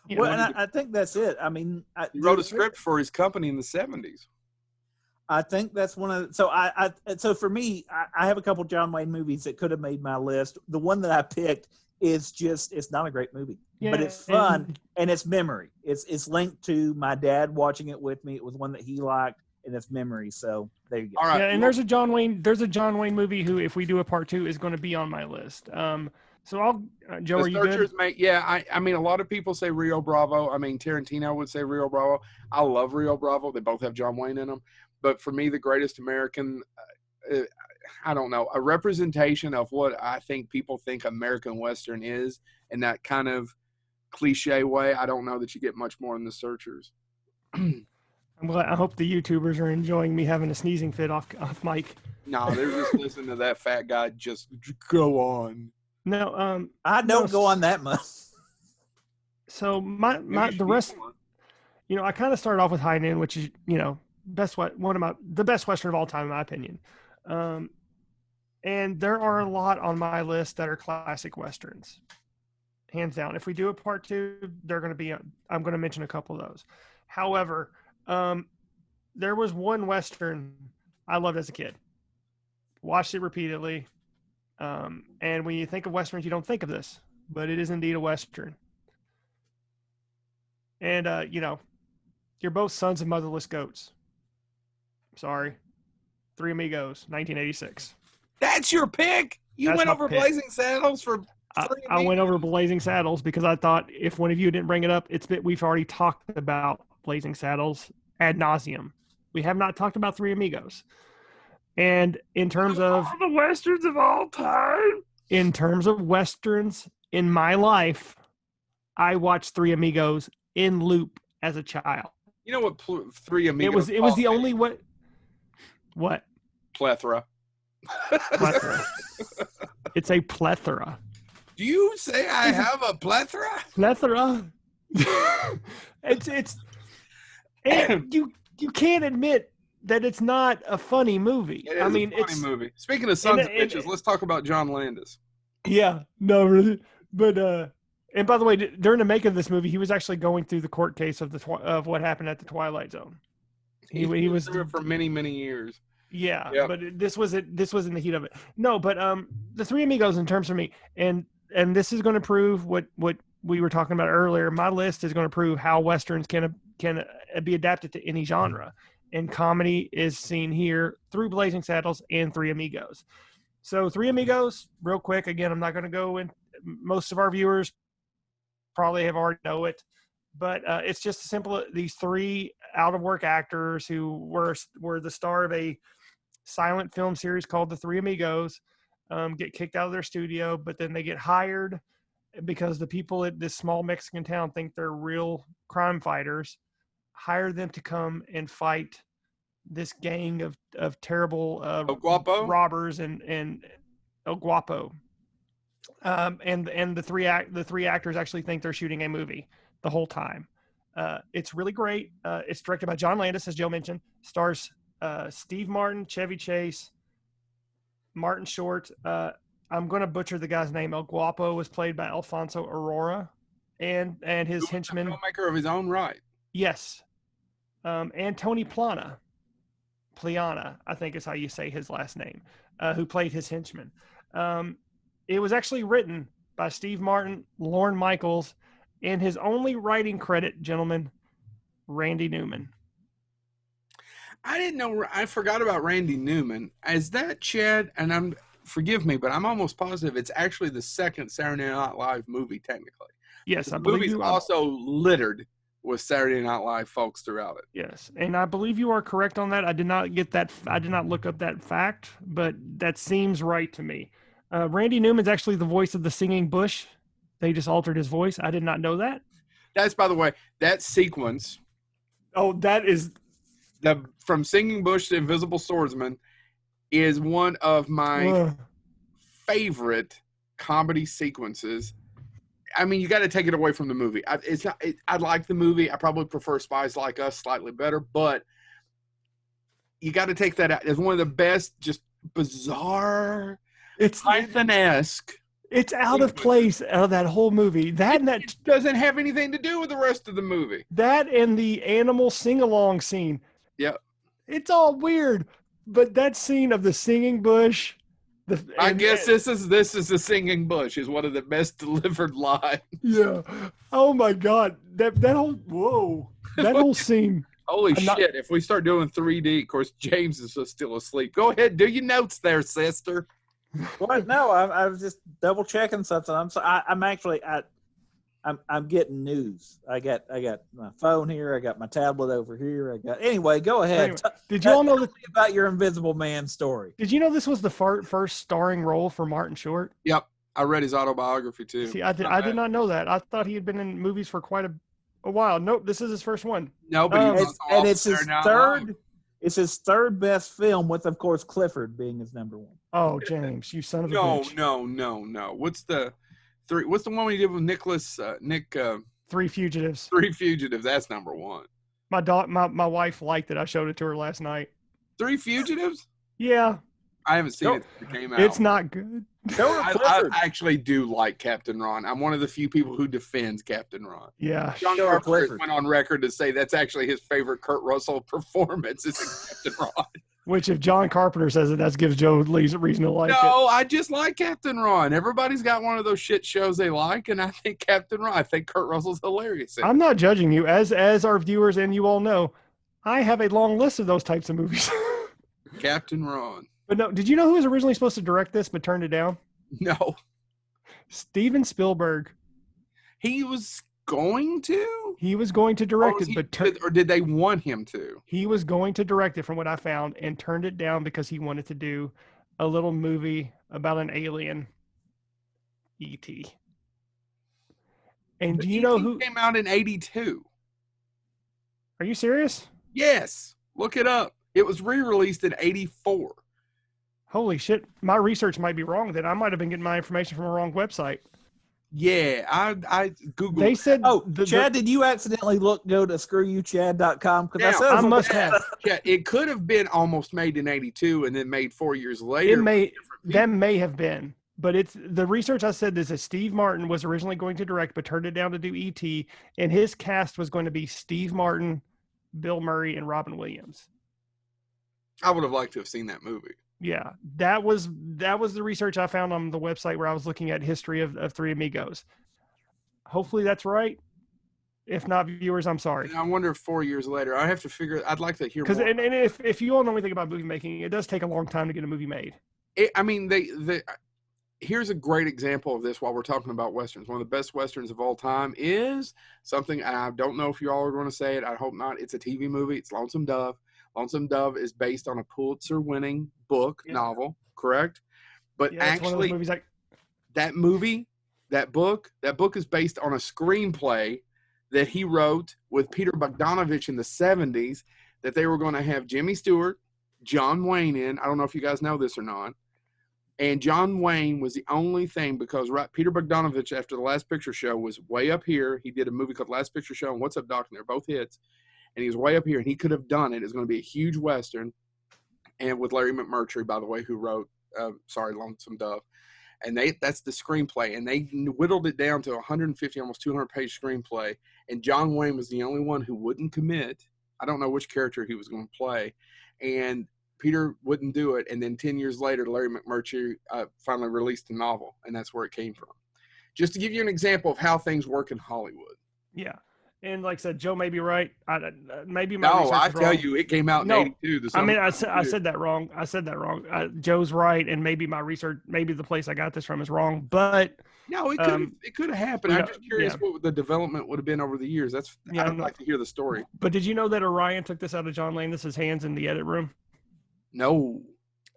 B: You
C: Well,
B: know,
C: and I think that's it. I mean,
A: He wrote a script for his company in the 70s.
C: I think that's one of so for me, I have a couple John Wayne movies that could have made my list. The one that I picked is just, it's not a great movie, but it's fun and it's memory. It's linked to my dad watching it with me. It was one that he liked and it's memory. So there you go.
A: All right.
B: Yeah, and there's a John Wayne movie who, if we do a part 2, is going to be on my list. So I'll, Joe, are you good?
A: I mean, a lot of people say Rio Bravo. I mean, Tarantino would say Rio Bravo. I love Rio Bravo. They both have John Wayne in them. But for me, The Greatest American, I don't know, a representation of what I think people think American Western is in that kind of cliche way. I don't know that you get much more in The Searchers.
B: I hope the YouTubers are enjoying me having a sneezing fit off mic.
A: No, they're just listening to that fat guy just go on.
B: No,
C: I don't go on that much.
B: So the rest, I kind of started off with High Noon, which is the best Western of all time in my opinion. And there are a lot on my list that are classic Westerns, hands down. If we do a part 2, I'm going to mention a couple of those. However, there was one Western I loved as a kid. Watched it repeatedly. And when you think of Westerns, you don't think of this, but it is indeed a Western. And, you're both sons of motherless goats. Sorry. Three Amigos, 1986.
A: That's your pick? You went over Blazing Saddles for
B: I went over Blazing Saddles because I thought if one of you didn't bring it up, we've already talked about Blazing Saddles ad nauseum. We have not talked about Three Amigos. And in terms of
A: all the Westerns of all time,
B: in terms of Westerns in my life, I watched Three Amigos in loop as a child.
A: You know what Three Amigos
B: it was the only what
A: plethora.
B: Plethora. It's a plethora.
A: Do you say I have a plethora?
B: Plethora. it's and you can't admit that it's not a funny movie.
A: It's a funny movie. Speaking of sons of bitches, let's talk about John Landis.
B: Yeah, no, really. But and by the way, during the making of this movie, he was actually going through the court case of what happened at the Twilight Zone. He was through
A: it for many years.
B: Yeah, yep. But this was in the heat of it. No, but the Three Amigos in terms for me, and this is going to prove what we were talking about earlier. My list is going to prove how Westerns can be adapted to any genre, and comedy is seen here through Blazing Saddles and Three Amigos. So Three Amigos, real quick. Again, I'm not going to go in. Most of our viewers probably have already know it, but it's just simple. These three out-of-work actors who were the star of a silent film series called The Three Amigos get kicked out of their studio, but then they get hired because the people at this small Mexican town think they're real crime fighters, hire them to come and fight this gang of terrible robbers and El Guapo. And the three actors actually think they're shooting a movie the whole time. It's really great. It's directed by John Landis, as Joe mentioned. Stars Steve Martin, Chevy Chase, Martin Short. I'm going to butcher the guy's name. El Guapo was played by Alfonso Aurora, and his henchman,
A: filmmaker of his own right.
B: Yes, and Tony Plana, I think is how you say his last name, who played his henchman. It was actually written by Steve Martin, Lorne Michaels, and his only writing credit, gentlemen, Randy Newman.
A: I didn't know. I forgot about Randy Newman. Is that Chad? And forgive me, but I'm almost positive it's actually the second Saturday Night Live movie, technically.
B: Yes,
A: the movie's also littered with Saturday Night Live folks throughout it.
B: Yes, and I believe you are correct on that. I did not get that. I did not look up that fact, but that seems right to me. Randy Newman's actually the voice of the Singing Bush. They just altered his voice. I did not know that.
A: That's, by the way, that sequence.
B: Oh, that is
A: from Singing Bush to Invisible Swordsman is one of my favorite comedy sequences. I mean, you got to take it away from the movie. I like the movie. I probably prefer Spies Like Us slightly better, but you got to take that out. It's one of the best, just bizarre,
B: it's
A: Python-esque.
B: It's out of place out of that whole movie. It
A: doesn't have anything to do with the rest of the movie.
B: That and the animal sing-along scene.
A: Yep.
B: It's all weird, but that scene of the Singing Bush.
A: I guess this is the Singing Bush is one of the best delivered lines.
B: Yeah. Oh my God. That whole scene.
A: Holy shit! If we start doing 3D, of course James is still asleep. Go ahead, do your notes there, sister.
C: What? No, I was just double checking something. I'm getting news. I got my phone here. I got my tablet over here. Anyway. Go ahead.
B: Anyway, did you all know
C: about your Invisible Man story?
B: Did you know this was the first starring role for Martin Short?
A: Yep, I read his autobiography too.
B: See, I did not know that. I thought he had been in movies for quite a while. Nope, this is his first one.
A: No, but he was
C: and it's his third. It's his third best film, with of course Clifford being his number one.
B: Oh, James, you son of a bitch!
A: No. What's the one we did with Nick?
B: Three Fugitives.
A: Three Fugitives. That's number one.
B: My wife liked it. I showed it to her last night.
A: Three Fugitives?
B: Yeah.
A: I haven't seen it since it came out.
B: It's not good.
A: I actually do like Captain Ron. I'm one of the few people who defends Captain Ron.
B: Yeah.
A: John Carpenter went on record to say that's actually his favorite Kurt Russell performance is in Captain Ron.
B: Which, if John Carpenter says it, that gives Joe Lee a reason to like it.
A: No, I just like Captain Ron. Everybody's got one of those shit shows they like, and I think Captain Ron. I think Kurt Russell's hilarious.
B: I'm not judging you. As our viewers and you all know, I have a long list of those types of movies.
A: Captain Ron.
B: But no, did you know who was originally supposed to direct this but turned it down?
A: No.
B: Steven Spielberg.
A: He was going to?
B: He was going to direct it,
A: or did they want him to?
B: He was going to direct it from what I found and turned it down because he wanted to do a little movie about an alien, E.T. And do you know who
A: came out in 82?
B: Are you serious?
A: Yes. Look it up. It was re-released in 84.
B: Holy shit. My research might be wrong then. I might have been getting my information from a wrong website.
A: Yeah, I Googled.
B: They said,
C: Chad, did you accidentally go to screwyouchad.com? Because
B: I must have.
A: Yeah, it could have been almost made in 82 and then made 4 years later.
B: That may have been. But it's the research I said is that Steve Martin was originally going to direct but turned it down to do E.T. And his cast was going to be Steve Martin, Bill Murray, and Robin Williams.
A: I would have liked to have seen that movie.
B: Yeah, that was the research I found on the website where I was looking at history of Three Amigos. Hopefully that's right. If not, viewers, I'm sorry.
A: And I wonder if 4 years later, I have to figure. I'd like to hear more.
B: And if you all know anything about movie making, it does take a long time to get a movie made.
A: Here's a great example of this while we're talking about Westerns. One of the best Westerns of all time is something, I don't know if you all are going to say it. I hope not. It's a TV movie. It's Lonesome Dove. Lonesome Dove is based on a Pulitzer-winning novel, correct? But actually, that book is based on a screenplay that he wrote with Peter Bogdanovich in the 70s that they were going to have Jimmy Stewart, John Wayne in. I don't know if you guys know this or not. And John Wayne was the only thing because Peter Bogdanovich, after the Last Picture Show, was way up here. He did a movie called Last Picture Show and What's Up, Doc? And they're both hits. And he was way up here, and he could have done it. It's going to be a huge Western. And with Larry McMurtry, by the way, who wrote, Lonesome Dove. And that's the screenplay. And they whittled it down to 150, almost 200-page screenplay. And John Wayne was the only one who wouldn't commit. I don't know which character he was going to play. And Peter wouldn't do it. And then 10 years later, Larry McMurtry finally released the novel. And that's where it came from. Just to give you an example of how things work in Hollywood.
B: Yeah. And like I said, Joe may be right. Maybe my
A: no, I tell you, it came out in 82.
B: I said that wrong. Joe's right, and maybe my research, maybe the place I got this from is wrong. But
A: no, it could have happened. I'm just curious what the development would have been over the years. I'd like to hear the story.
B: But did you know that Orion took this out of John Landis' hands in the edit room?
A: No.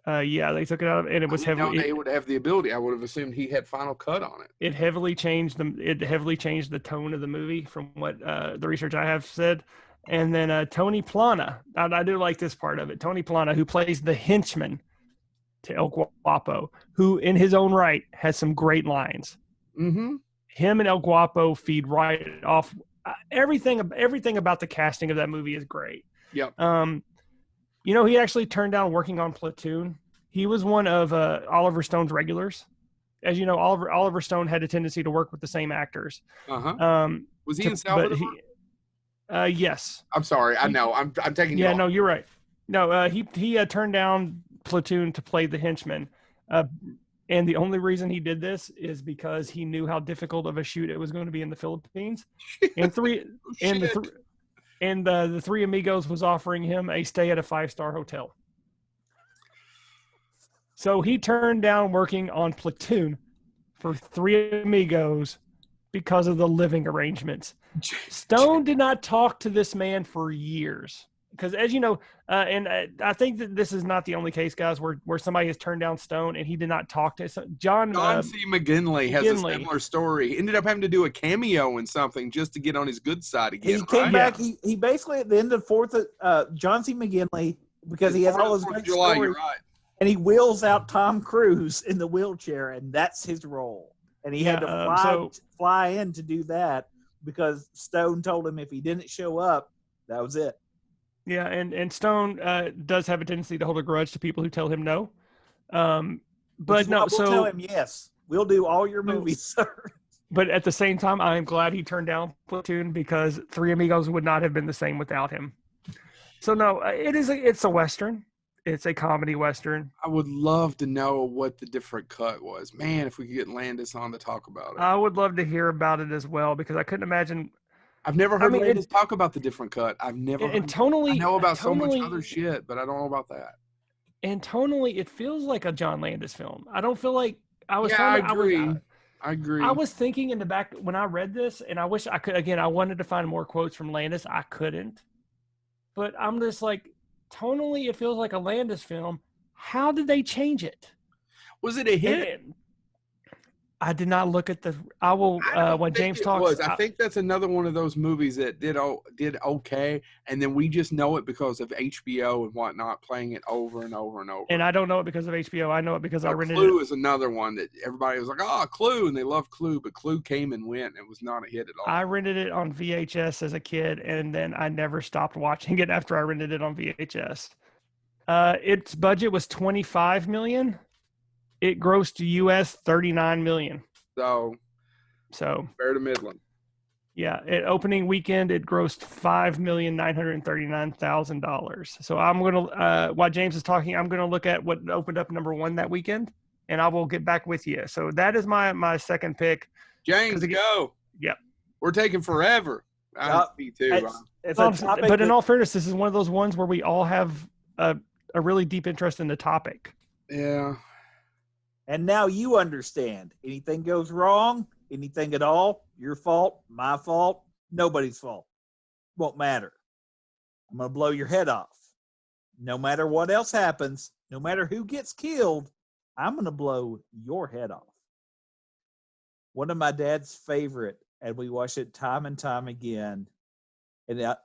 B: Yeah, they took it out, and it was heavily.
A: They would have the ability. I would have assumed he had final cut on it.
B: It heavily changed the tone of the movie from what the research I have said. And then Tony Plana, I do like this part of it. Tony Plana, who plays the henchman to El Guapo, who in his own right has some great lines.
A: Mm-hmm.
B: Him and El Guapo feed right off. Everything about the casting of that movie is great.
A: Yep.
B: He actually turned down working on Platoon. He was one of Oliver Stone's regulars. As you know, Oliver Stone had a tendency to work with the same actors.
A: Uh-huh. Was he in Salvador?
B: Yes.
A: I'm sorry. I know. I'm taking you off.
B: No, you're right. No, he turned down Platoon to play the henchman. And the only reason he did this is because he knew how difficult of a shoot it was going to be in the Philippines. And the Three Amigos was offering him a stay at a 5-star hotel. So he turned down working on Platoon for Three Amigos because of the living arrangements. Stone did not talk to this man for years. because as you know, and I think that this is not the only case, guys, where somebody has turned down Stone and he did not talk to John
A: C. McGinley has a similar story. He ended up having to do a cameo in something just to get on his good side again.
C: He came back. He basically at the end of John C. McGinley, because he has all those great
A: July,
C: stories,
A: you're right.
C: and he wheels out Tom Cruise in the wheelchair, and that's his role. And he had to fly in to do that because Stone told him if he didn't show up, that was it.
B: Yeah, and Stone does have a tendency to hold a grudge to people who tell him no. But no,
C: we'll tell him yes. We'll do all your movies, sir.
B: But at the same time, I am glad he turned down Platoon because Three Amigos would not have been the same without him. So no, it's a Western. It's a comedy Western.
A: I would love to know what the different cut was. Man, if we could get Landis on to talk about it.
B: I would love to hear about it as well because I couldn't imagine.
A: I've never heard Landis talk about the different cut. I've never heard.
B: And tonally,
A: I know about so much other shit, but I don't know about that.
B: And tonally, it feels like a John Landis film. I don't feel like I was.
A: I agree. I agree.
B: I was thinking in the back when I read this, and I wish I could. Again, I wanted to find more quotes from Landis. I couldn't. But I'm just like, tonally, it feels like a Landis film. How did they change it?
A: Was it a hit?
B: I did not look at the. I will when James talks.
A: I think that's another one of those movies that did okay, and then we just know it because of HBO and whatnot, playing it over and over and over.
B: And I don't know it because of HBO. I know it because I rented it.
A: Clue is another one that everybody was like, "Oh, Clue," and they loved Clue, but Clue came and went. It was not a hit at all.
B: I rented it on VHS as a kid, and then I never stopped watching it after I rented it on VHS. Its budget was $25 million. It grossed US $39 million.
A: So fair to Midland.
B: Yeah, at opening weekend, it grossed $5,939,000. So I'm gonna, while James is talking, I'm gonna look at what opened up number one that weekend, and I will get back with you. So that is my second pick.
A: James, go.
B: Yep.
A: We're taking forever. Me too.
B: But in all fairness, this is one of those ones where we all have a really deep interest in the topic.
A: Yeah.
C: And now you understand. Anything goes wrong, anything at all, your fault, my fault, nobody's fault. Won't matter. I'm going to blow your head off. No matter what else happens, no matter who gets killed, I'm going to blow your head off. One of my dad's favorite, and we watched it time and time again, and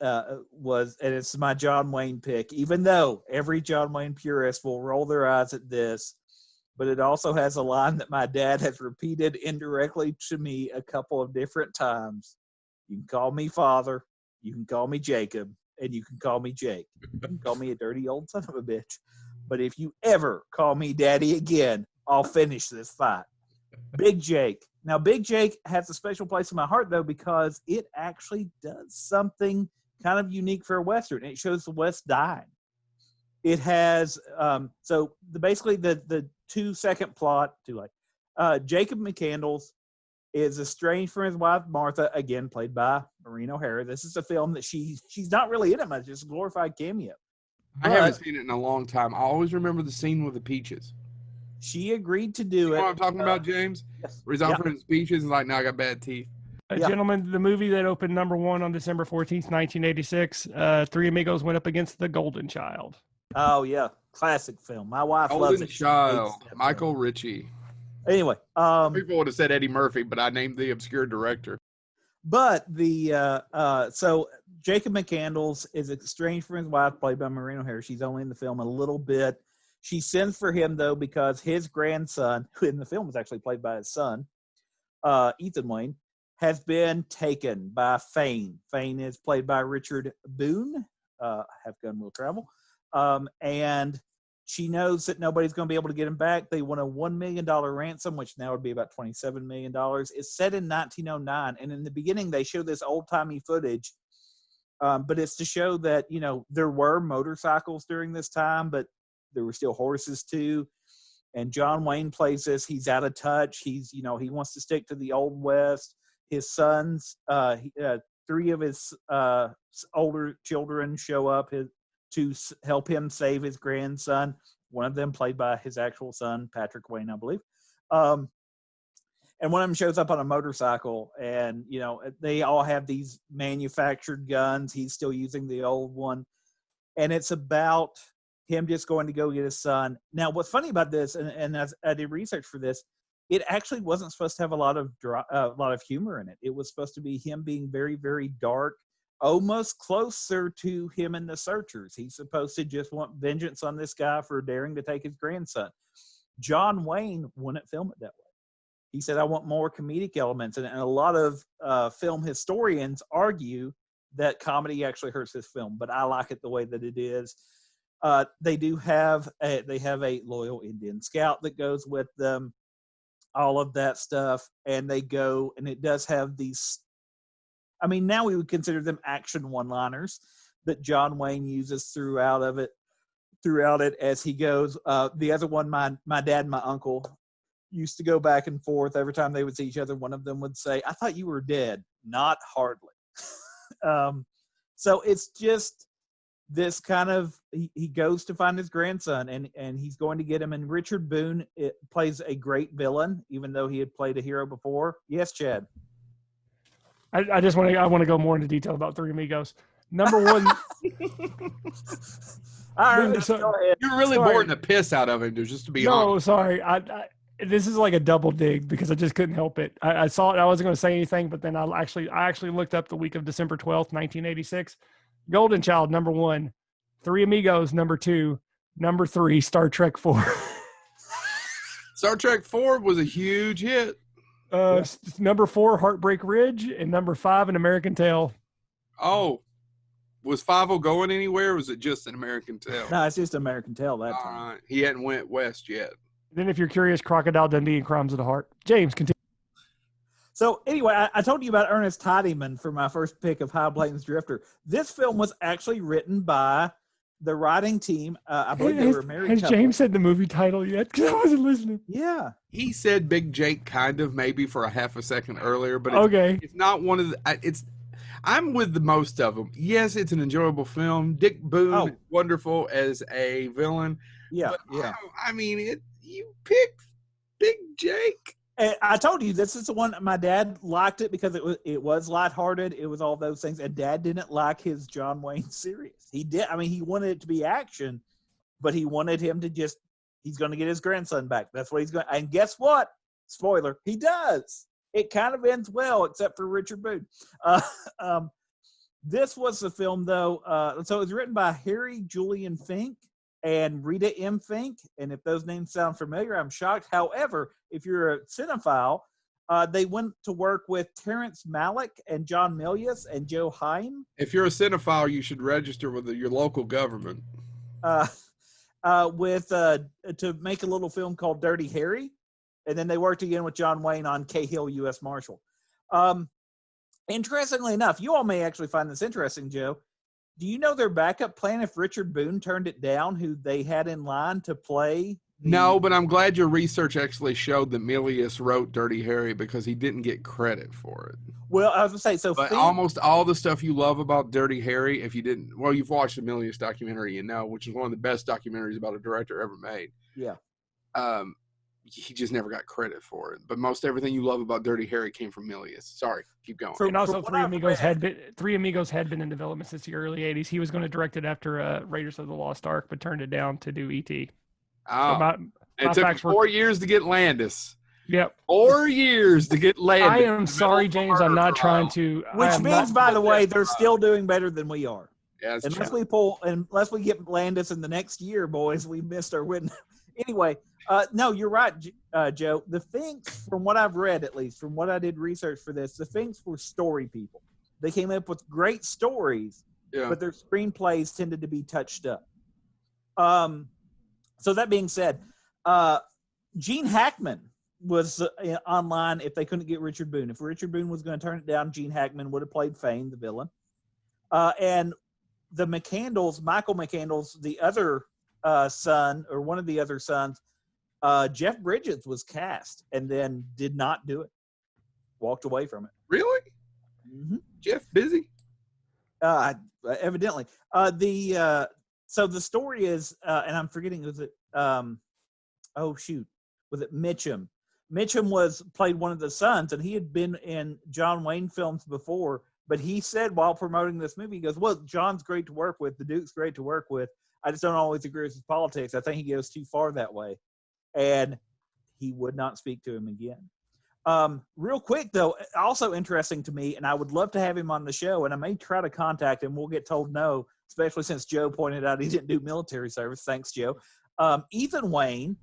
C: it's my John Wayne pick, even though every John Wayne purist will roll their eyes at this. But it also has a line that my dad has repeated indirectly to me a couple of different times. You can call me Father, you can call me Jacob, and you can call me Jake. You can call me a dirty old son of a bitch. But if you ever call me Daddy again, I'll finish this fight. Big Jake. Now, Big Jake has a special place in my heart, though, because it actually does something kind of unique for a Western. It shows the West dying. It has basically the 2-second plot. Jacob McCandless is estranged from his wife Martha, again played by Maureen O'Hara. This is a film that she's not really in it much; it's a glorified cameo.
A: I haven't seen it in a long time. I always remember the scene with the peaches.
C: She agreed to do it.
A: You know what I'm talking about, James?
C: Yes.
A: Where he's offering his peaches and like, now I got bad teeth.
B: Gentlemen, the movie that opened number one on December 14th, 1986, Three Amigos went up against The Golden Child.
C: Oh, yeah. Classic film. My wife loves it.
A: Child. Michael Ritchie.
C: Anyway.
A: People would have said Eddie Murphy, but I named the obscure director.
C: But so Jacob McCandless is estranged from his wife, played by Maureen O'Hara. She's only in the film a little bit. She sends for him, though, because his grandson, who in the film was actually played by his son, Ethan Wayne, has been taken by Fane. Fane is played by Richard Boone. Have Gun Will Travel. And she knows that nobody's going to be able to get him back. They want a $1 million ransom, which now would be about $27 million. It's set in 1909. And in the beginning, they show this old-timey footage. But it's to show that, there were motorcycles during this time, but there were still horses too. And John Wayne plays this. He's out of touch. He wants to stick to the Old West. His sons, 3 of his older children show up to help him save his grandson. One of them played by his actual son, Patrick Wayne, I believe. And one of them shows up on a motorcycle, and, they all have these manufactured guns. He's still using the old one. and it's about him just going to go get his son. Now, what's funny about this, and as I did research for this, it actually wasn't supposed to have a lot of humor in it. It was supposed to be him being very, very dark, almost closer to him in The Searchers. He's supposed to just want vengeance on this guy for daring to take his grandson. John Wayne wouldn't film it that way. He said, I want more comedic elements. And a lot of film historians argue that comedy actually hurts this film, but I like it the way that it is. They have a loyal Indian scout that goes with them, all of that stuff. And they go, and it does have these, I mean, now we would consider them action one-liners that John Wayne uses throughout it as he goes. The other one, my dad and my uncle used to go back and forth every time they would see each other. One of them would say, I thought you were dead. Not hardly. So it's just this kind of, he goes to find his grandson, and he's going to get him. And Richard Boone plays a great villain, even though he had played a hero before. Yes, Chad.
B: I just want to go more into detail about Three Amigos. Number one.
C: All right,
B: so,
A: you're really boring the piss out of him, dude, just to be honest.
B: No, sorry. This is like a double dig because I just couldn't help it. I saw it. I wasn't going to say anything, but then I actually looked up the week of December 12th, 1986. Golden Child, number 1. Three Amigos, number 2. Number 3, Star Trek 4.
A: Star Trek 4 was a huge hit.
B: Number 4, Heartbreak Ridge, and number 5, An American Tale.
A: Oh, was 5 going anywhere, or was it just An American Tale?
C: No, it's just American Tale that time.
A: All right. He hadn't went west yet.
B: Then if you're curious, Crocodile Dundee and Crimes of the Heart. James, continue.
C: So anyway, I told you about Ernest Tidyman for my first pick of High Plains Drifter. This film was actually written by the writing team. I believe they were a married couple.
B: Has James said the movie title yet? Because I wasn't listening.
C: Yeah.
A: He said Big Jake kind of maybe for a half a second earlier, but it's not one of the I'm with the most of them. Yes, it's an enjoyable film. Dick Boone is wonderful as a villain.
C: Yeah,
A: but
C: yeah.
A: I mean, you picked Big Jake.
C: And I told you this is the one. My dad liked it because it was lighthearted. It was all those things, and Dad didn't like his John Wayne serious. He did. I mean, he wanted it to be action, but he wanted him to he's going to get his grandson back. That's what he's going. And guess what? Spoiler: he does. It kind of ends well, except for Richard Boone. This was the film, though. So it was written by Harry Julian Fink and Rita M. Fink. And if those names sound familiar, I'm shocked. However, if you're a cinephile, they went to work with Terrence Malick and John Milius and Joe Haim.
A: If you're a cinephile, you should register with your local government.
C: To make a little film called Dirty Harry. And then they worked again with John Wayne on Cahill, U.S. Marshal. Interestingly enough, you all may actually find this interesting, Joe. Do you know their backup plan if Richard Boone turned it down, who they had in line to play?
A: No, but I'm glad your research actually showed that Milius wrote Dirty Harry because he didn't get credit for it.
C: Well, I was going to say,
A: but almost all the stuff you love about Dirty Harry, if you didn't, well, you've watched the Milius documentary, which is one of the best documentaries about a director ever made.
C: Yeah.
A: He just never got credit for it. But most everything you love about Dirty Harry came from Milius. Sorry, keep going.
B: And also, Three Amigos had been in development since the early 80s. He was going to direct it after Raiders of the Lost Ark, but turned it down to do E.T.
A: Oh, so it took 4 years to get Landis.
B: Yep.
A: 4 years to get Landis.
B: I am sorry, James. I'm not trying to.
C: Which means, by the way, they're still doing better than we are.
A: Yeah,
C: unless we get Landis in the next year, boys, we missed our win. Anyway, no, you're right, Joe. The Finks, from what I've read, at least, from what I did research for this, the Finks were story people. They came up with great stories, but their screenplays tended to be touched up. So that being said, Gene Hackman was online if they couldn't get Richard Boone. If Richard Boone was going to turn it down, Gene Hackman would have played Fane, the villain. And the McCandles, Michael McCandles, the other son, or one of the other sons, Jeff Bridges was cast and then did not do it. Walked away from it.
A: Really?
C: Mm-hmm. Jeff
A: busy?
C: Evidently. So the story is, and I'm forgetting, was it, was it Mitchum? Mitchum played one of the sons, and he had been in John Wayne films before, But he said while promoting this movie, he goes, well, John's great to work with. The Duke's great to work with. I just don't always agree with his politics. I think he goes too far that way. And he would not speak to him again. Real quick, though, also interesting to me, and I would love to have him on the show, and I may try to contact him. We'll get told no, especially since Joe pointed out he didn't do military service. Thanks, Joe. Ethan Wayne.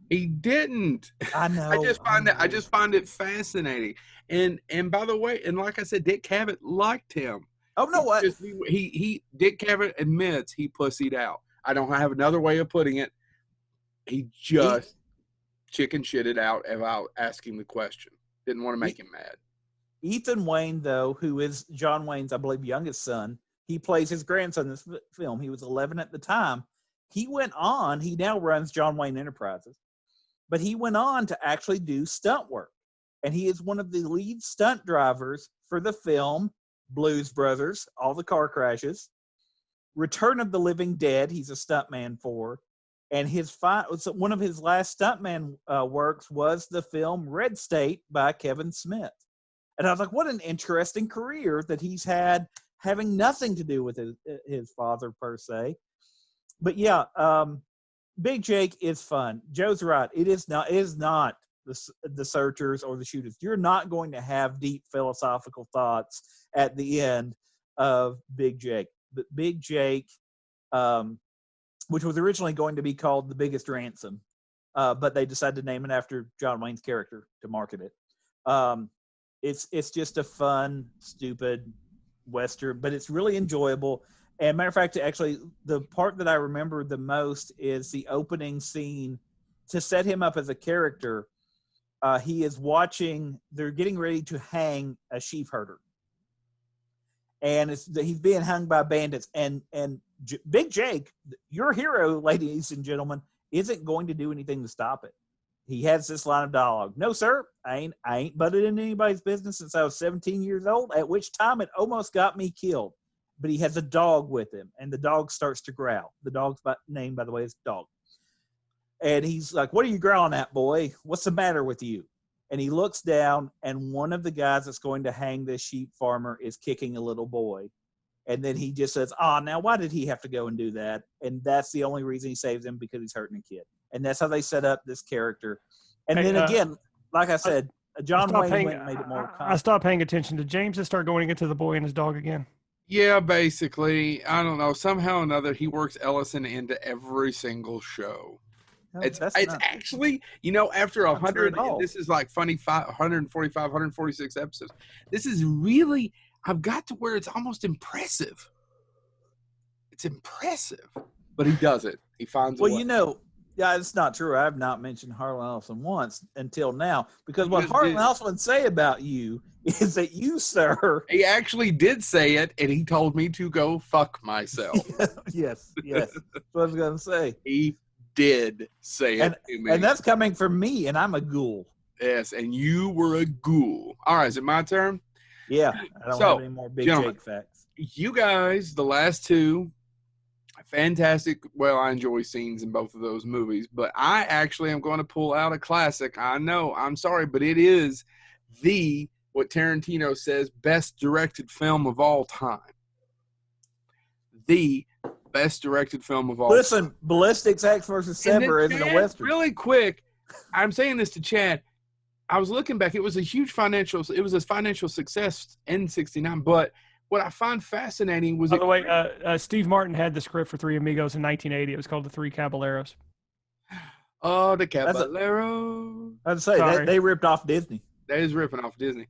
A: He didn't.
C: I know.
A: I just find it fascinating. And by the way, and like I said, Dick Cavett liked him.
C: Oh, no, what?
A: Dick Cavett admits he pussied out. I don't have another way of putting it. He just chicken shitted out about asking the question. Didn't want to make him mad. Ethan
C: Wayne, though, who is John Wayne's, I believe, youngest son, he plays his grandson in this film. He was 11 at the time. He now runs John Wayne Enterprises, but he went on to actually do stunt work. And he is one of the lead stunt drivers for the film Blues Brothers, all the car crashes. Return of the Living Dead, he's a stuntman for. And one of his last stuntman works was the film Red State by Kevin Smith. And I was like, what an interesting career that he's had, having nothing to do with his father per se. But yeah, Big Jake is fun. Joe's right. It is not the Searchers or the Shooters. You're not going to have deep philosophical thoughts at the end of Big Jake. But Big Jake, which was originally going to be called The Biggest Ransom, but they decided to name it after John Wayne's character to market it. It's just a fun, stupid Western, but it's really enjoyable. And matter of fact, actually, the part that I remember the most is the opening scene to set him up as a character. He is watching, they're getting ready to hang a sheep herder. And he's being hung by bandits. And Big Jake, your hero, ladies and gentlemen, isn't going to do anything to stop it. He has this line of dialogue. No, sir, I ain't butted into anybody's business since I was 17 years old, at which time it almost got me killed. But he has a dog with him, and the dog starts to growl. The dog's name, by the way, is Dog. And he's like, what are you growling at, boy? What's the matter with you? And he looks down, and one of the guys that's going to hang this sheep farmer is kicking a little boy. And then he just says, now why did he have to go and do that? And that's the only reason he saves him, because he's hurting a kid. And that's how they set up this character. And then again, like I said, John Wayne made it more common.
B: I stopped paying attention. Did James just start going into the boy and his dog again?
A: Yeah, basically. I don't know. Somehow or another, he works Ellison into every single show. No, it's actually, after 100, this is like funny 145, 146 episodes. This is really, I've got to where it's almost impressive. It's impressive. But he does it. He finds a way.
C: Yeah, it's not true. I have not mentioned Harlan Ellison once until now, because what Harlan Ellison say about you is that you, sir.
A: He actually did say it, and he told me to go fuck myself.
C: Yes. That's what I was going to say.
A: He did say it to me.
C: And that's coming from me, and I'm a ghoul.
A: Yes, and you were a ghoul. All right, is it my turn?
C: Yeah, I don't have any more Big Jake facts.
A: You guys, the last two, fantastic. Well, I enjoy scenes in both of those movies, but I actually am going to pull out a classic. I know, I'm sorry, but it is what Tarantino says, best directed film of all time. The best directed film of all time.
C: Listen, Ballistics X versus Semper isn't a Western.
A: Really quick, I'm saying this to Chad. I was looking back. It was a financial success in '69, but what I find fascinating was...
B: By the way, Steve Martin had the script for Three Amigos in 1980. It was called The Three Caballeros.
A: Oh, the Caballeros.
C: I'd say they ripped off Disney.
A: That is ripping off Disney.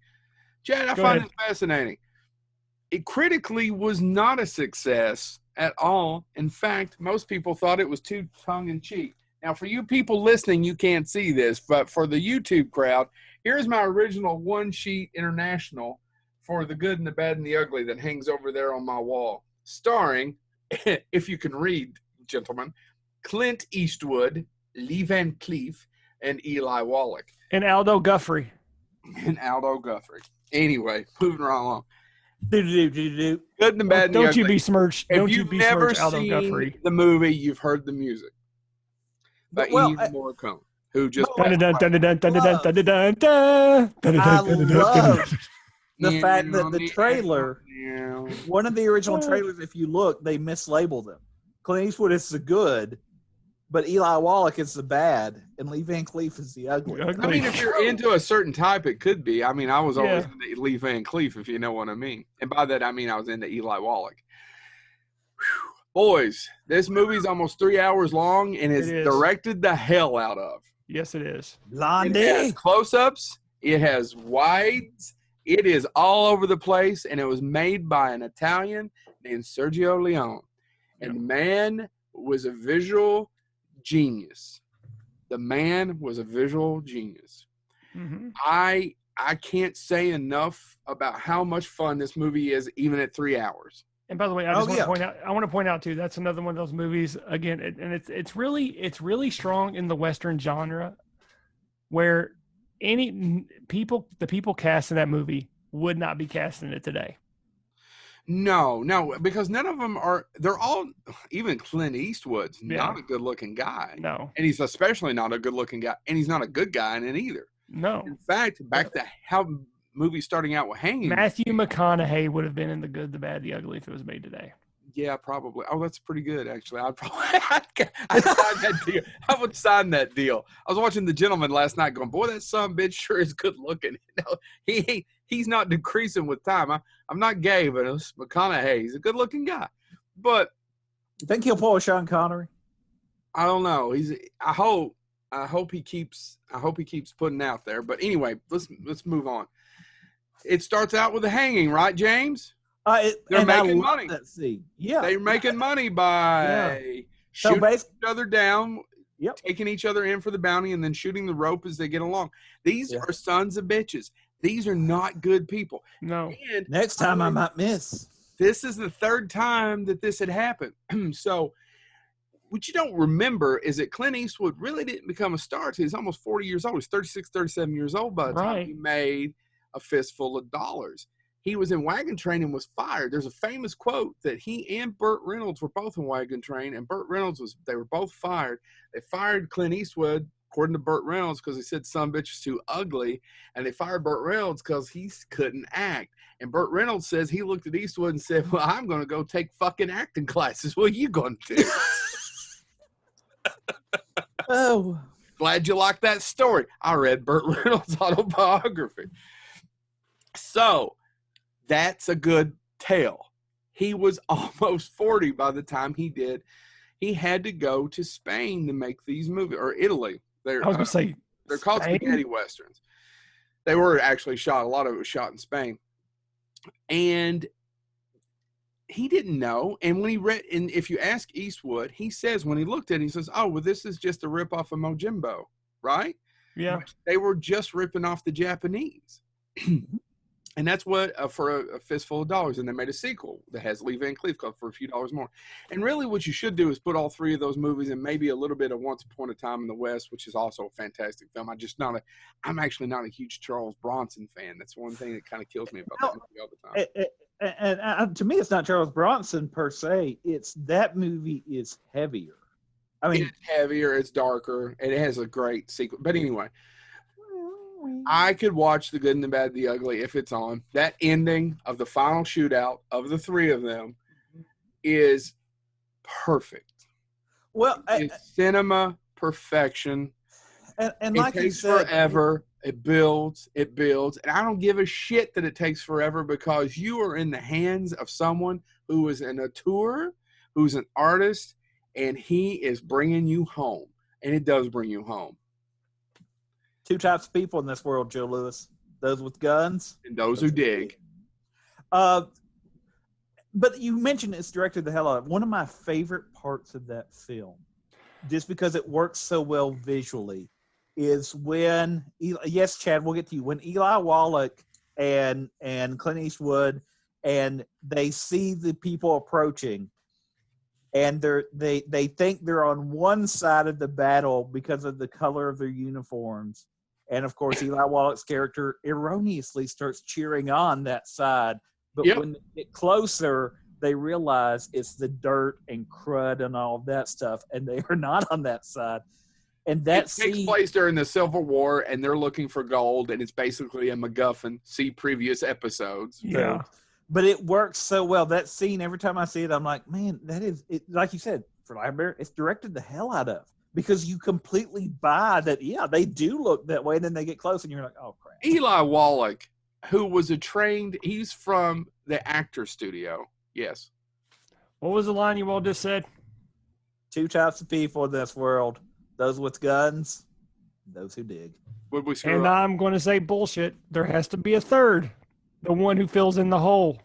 A: Chad, I find it fascinating. It critically was not a success at all. In fact, most people thought it was too tongue-in-cheek. Now, for you people listening, you can't see this, but for the YouTube crowd, here's my original one-sheet international for The Good and the Bad and the Ugly that hangs over there on my wall, starring, if you can read, gentlemen, Clint Eastwood, Lee Van Cleef, and Eli Wallach.
B: And Aldo Guthrie.
A: Anyway, moving right along.
C: Good
A: and the Bad and the Ugly.
B: Don't you besmirch Aldo Guthrie.
A: If you've never seen the movie, you've heard the music. By Ennio Morricone, who just...
C: the fact that the trailer, one of the original trailers, if you look, they mislabeled them. Clint Eastwood is the good, but Eli Wallach is the bad, and Lee Van Cleef is the ugly.
A: I mean, if you're into a certain type, it could be. I mean, I was always into Lee Van Cleef, if you know what I mean. And by that, I mean I was into Eli Wallach. Whew. Boys, this movie's almost 3 hours long, and it's directed the hell out of.
B: Yes, it is.
C: Blondie.
A: It has close-ups. It has wides. It is all over the place, and it was made by an Italian named Sergio Leone. And the man was a visual genius. The man was a visual genius.
B: Mm-hmm.
A: I can't say enough about how much fun this movie is, even at 3 hours.
B: And by the way, I want to point out too, that's another one of those movies again, and it's really strong in the Western genre, where the people cast in that movie would not be cast in it today.
A: No, because none of them are. They're all, even Clint Eastwood's not a good looking guy.
B: No,
A: and he's especially not a good looking guy, and he's not a good guy in it either.
B: No,
A: in fact, back to how movies starting out with hanging.
B: Matthew McConaughey would have been in The Good, the Bad, the Ugly if it was made today.
A: Yeah, probably. Oh, that's pretty good, actually. I'd sign that deal. I would sign that deal. I was watching The Gentleman last night going, boy, that son of a bitch sure is good looking. You know, he's not decreasing with time. I'm not gay, but it's McConaughey. He's a good looking guy. But
C: you think he'll pull a Sean Connery?
A: I don't know. I hope he keeps putting out there. But anyway, let's move on. It starts out with a hanging, right, James? They're making money.
C: Yeah,
A: they're making money by shooting each other down, taking each other in for the bounty, and then shooting the rope as they get along. These are sons of bitches. These are not good people.
B: No.
A: And
C: next time I might miss.
A: This is the third time that this had happened. So what you don't remember is that Clint Eastwood really didn't become a star until he's almost 40 years old. He's 36, 37 years old by the time he made A Fistful of Dollars. He was in Wagon Train and was fired. There's a famous quote that he and Burt Reynolds were both in Wagon Train, and Burt Reynolds they were both fired. They fired Clint Eastwood, according to Burt Reynolds, because he said some bitch is too ugly, and they fired Burt Reynolds because he couldn't act. And Burt Reynolds says he looked at Eastwood and said, well, I'm going to go take fucking acting classes. What are you going to do?
C: Oh.
A: Glad you liked that story. I read Burt Reynolds' autobiography. So, that's a good tale. He was almost 40 by the time he did. He had to go to Spain to make these movies, or Italy.
B: I was going to say,
A: they're called spaghetti westerns. They were actually shot. A lot of it was shot in Spain. And he didn't know. And when he read, and if you ask Eastwood, he says when he looked at it, he says, oh, well, this is just a ripoff of Mojimbo, right?
B: Yeah.
A: They were just ripping off the Japanese. And that's what, for a Fistful of Dollars. And they made a sequel that has Lee Van Cleef called For a Few Dollars More. And really what you should do is put all three of those movies and maybe a little bit of Once Upon a Time in the West, which is also a fantastic film. I'm actually not a huge Charles Bronson fan. That's one thing that kind of kills me about that movie all the time.
C: And to me, it's not Charles Bronson per se. It's that movie is heavier. I mean,
A: it's heavier, it's darker, and it has a great sequel. But anyway, I could watch The Good and the Bad, the Ugly if it's on. That ending of the final shootout of the three of them is perfect.
C: Well,
A: it's cinema perfection.
C: And
A: it
C: like
A: takes
C: you said,
A: forever. It builds. And I don't give a shit that it takes forever because you are in the hands of someone who is an auteur, who's an artist, and he is bringing you home. And it does bring you home.
C: Two types of people in this world, Joe Lewis. Those with guns.
A: And those who dig.
C: But you mentioned it's directed the hell out of. One of my favorite parts of that film, just because it works so well visually, is when, yes, Chad, we'll get to you. When Eli Wallach and Clint Eastwood, and they see the people approaching, and they think they're on one side of the battle because of the color of their uniforms. And, of course, Eli Wallach's character erroneously starts cheering on that side. But when they get closer, they realize it's the dirt and crud and all of that stuff, and they are not on that side. And that
A: it takes place during the Civil War, and they're looking for gold, and it's basically a MacGuffin. See previous episodes.
B: Yeah.
C: But it works so well. That scene, every time I see it, I'm like, man, that is it. Like you said, for Library, it's directed the hell out of, because you completely buy that. Yeah, they do look that way, and then they get close, and you're like, oh crap.
A: Eli Wallach, who was he's from the Actor Studio. Yes.
B: What was the line you all just said?
C: 2 types of people in this world: those with guns, those who dig.
A: Would we screw
B: And
A: up?
B: I'm going to say bullshit. There has to be a third. The one who fills in the hole.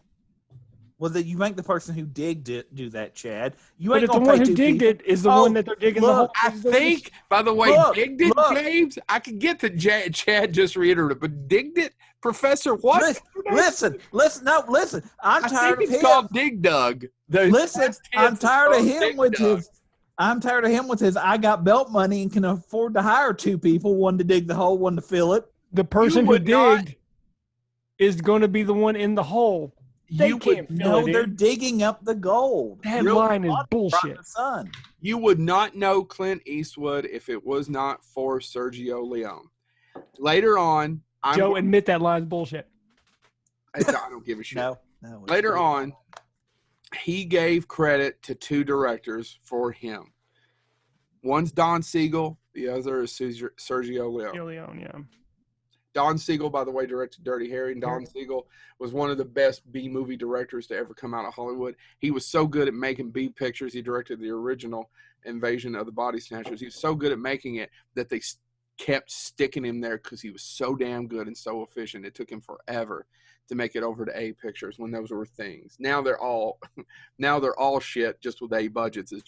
C: Well, that you make the person who digged it do that, Chad. You
B: But
C: ain't
B: if the
C: gonna
B: one
C: pay
B: who
C: 2
B: digged
C: people.
B: it is the one that they're digging the hole.
A: I think, by the way, digged it,
C: look.
A: James. I could get that Chad just reiterated, but digged it, Professor. What?
C: Listen. No, listen. I'm
A: I
C: tired
A: think
C: of
A: it's
C: him.
A: called Dig Dug.
C: Listen, I'm tired of him with his. I'm tired of him with his. I got belt money and can afford to hire 2 people, one to dig the hole, one to fill it.
B: The person who
A: would not-
B: digged is going to be the one in the hole. They
A: You
B: can't
A: would
B: fill
C: No,
B: it
C: they're
B: in.
C: digging up the gold.
B: That
A: Real
B: line is bullshit.
C: From the sun.
A: You would not know Clint Eastwood if it was not for Sergio Leone. Later on,
B: Joe, admit that line's bullshit.
A: I don't give a shit.
C: No.
A: Later on, he gave credit to 2 directors for him. One's Don Siegel, the other is Sergio Leone.
B: Leone, yeah.
A: Don Siegel, by the way, directed Dirty Harry, and Don Siegel was one of the best B-movie directors to ever come out of Hollywood. He was so good at making B pictures. He directed the original Invasion of the Body Snatchers. He was so good at making it that they kept sticking him there because he was so damn good and so efficient. It took him forever to make it over to A pictures when those were things. Now they're all shit just with A budgets. As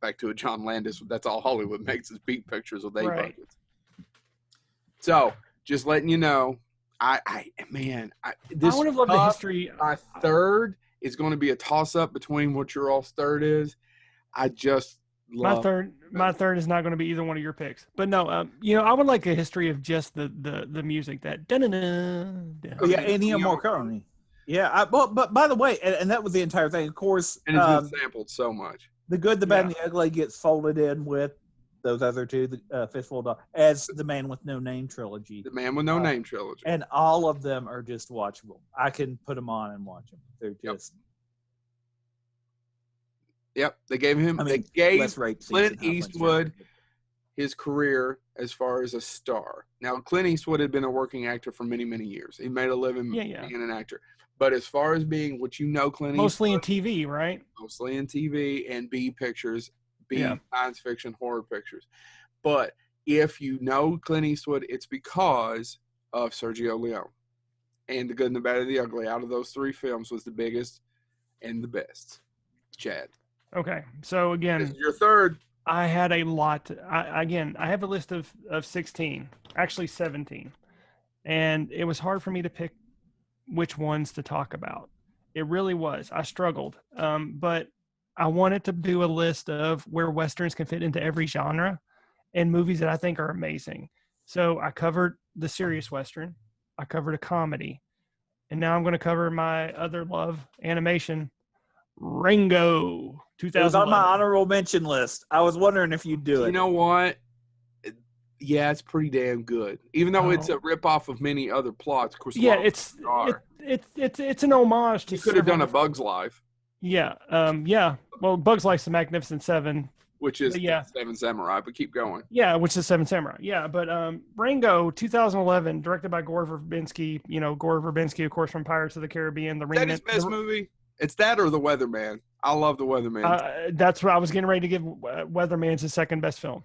A: back to John Landis, that's all Hollywood makes is B pictures with A budgets. So just letting you know, I
B: would have loved the history.
A: My third is going to be a toss up between what your all's third is. I just love
B: my third is not going to be either one of your picks. But no, I would like a history of just the music that.
C: Ennio Morricone. Yeah, but by the way, and that was the entire thing. Of course,
A: and it's been sampled so much.
C: The Good, the Bad, and the Ugly gets folded in with those other 2, the Fistful of Dollars, as the Man with No Name trilogy.
A: The Man with No Name trilogy.
C: And all of them are just watchable. I can put them on and watch them. They're just.
A: Yep, they gave Clint Eastwood his career as far as a star. Now, Clint Eastwood had been a working actor for many, many years. He made a living being an actor. But as far as being what Clint
B: mostly
A: Eastwood,
B: in TV, right?
A: Mostly in TV and B pictures, science fiction, horror pictures. But if you know Clint Eastwood, it's because of Sergio Leone. And The Good and the Bad and the Ugly, out of those 3 films, was the biggest and the best. Chad.
B: Okay, so again,
A: this is your third.
B: I had a lot. I have a list of 16, actually 17, and it was hard for me to pick which ones to talk about. It really was. I struggled, but I wanted to do a list of where Westerns can fit into every genre and movies that I think are amazing. So I covered the serious Western. I covered a comedy, and now I'm going to cover my other love, animation, Ringo. 2011.
C: It was on my honorable mention list. I was wondering if you'd do it.
A: You know what? Yeah, it's pretty damn good. Even though it's a ripoff of many other plots. Of course,
B: it's an homage to.
A: You could have done a Bug's Life.
B: Yeah, Well, Bug's Life's the Magnificent Seven,
A: which is Seven Samurai. But keep going.
B: Yeah, which is Seven Samurai. Yeah, but Ringo, 2011, directed by Gore Verbinski. Gore Verbinski, of course, from Pirates of the Caribbean.
A: Is that his best movie? It's that or The Weatherman. I love The Weatherman.
B: That's what I was getting ready to give Weatherman's his second best film.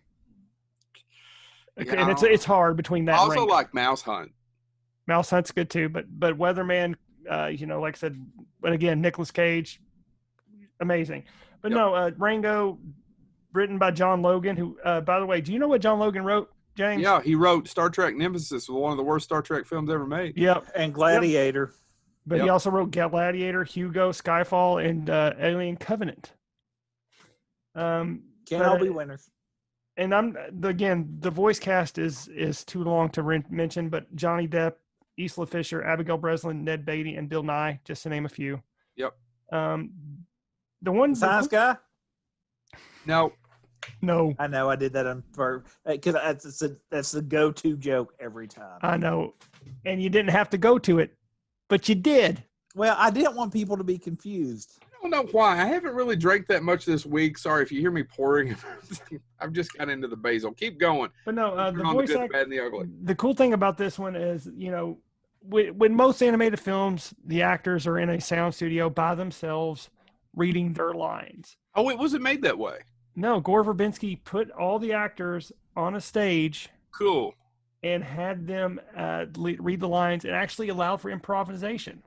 B: And it's hard between that.
A: I also
B: and
A: like Mouse Hunt.
B: Mouse Hunt's good too, but Weatherman, like I said, but again, Nicolas Cage, amazing. But no, Ringo, written by John Logan, who, by the way, do you know what John Logan wrote, James?
A: Yeah, he wrote Star Trek Nemesis, one of the worst Star Trek films ever made.
B: Yep.
C: And Gladiator.
B: Yep. But he also wrote Gladiator, Hugo, Skyfall, and Alien Covenant.
C: Can't all be winners.
B: And the voice cast is too long to mention, but Johnny Depp, Isla Fisher, Abigail Breslin, Ned Beatty, and Bill Nye, just to name a few.
A: Yep.
B: The one
C: Science guy?
A: No.
B: No,
C: I know I did that on because that's the go-to joke every time.
B: I know. And you didn't have to go to it, but you did.
C: Well, I didn't want people to be confused.
A: I don't know why. I haven't really drank that much this week. Sorry if you hear me pouring. I've just got into the basil. Keep going.
B: But no, the
A: on
B: voice
A: the good,
B: act,
A: the bad, and the ugly.
B: The cool thing about this one is, you know, when most animated films, the actors are in a sound studio by themselves reading their lines.
A: Oh, it wasn't made that way.
B: No, Gore Verbinski put all the actors on a stage.
A: Cool.
B: And had them read the lines and actually allowed for improvisation.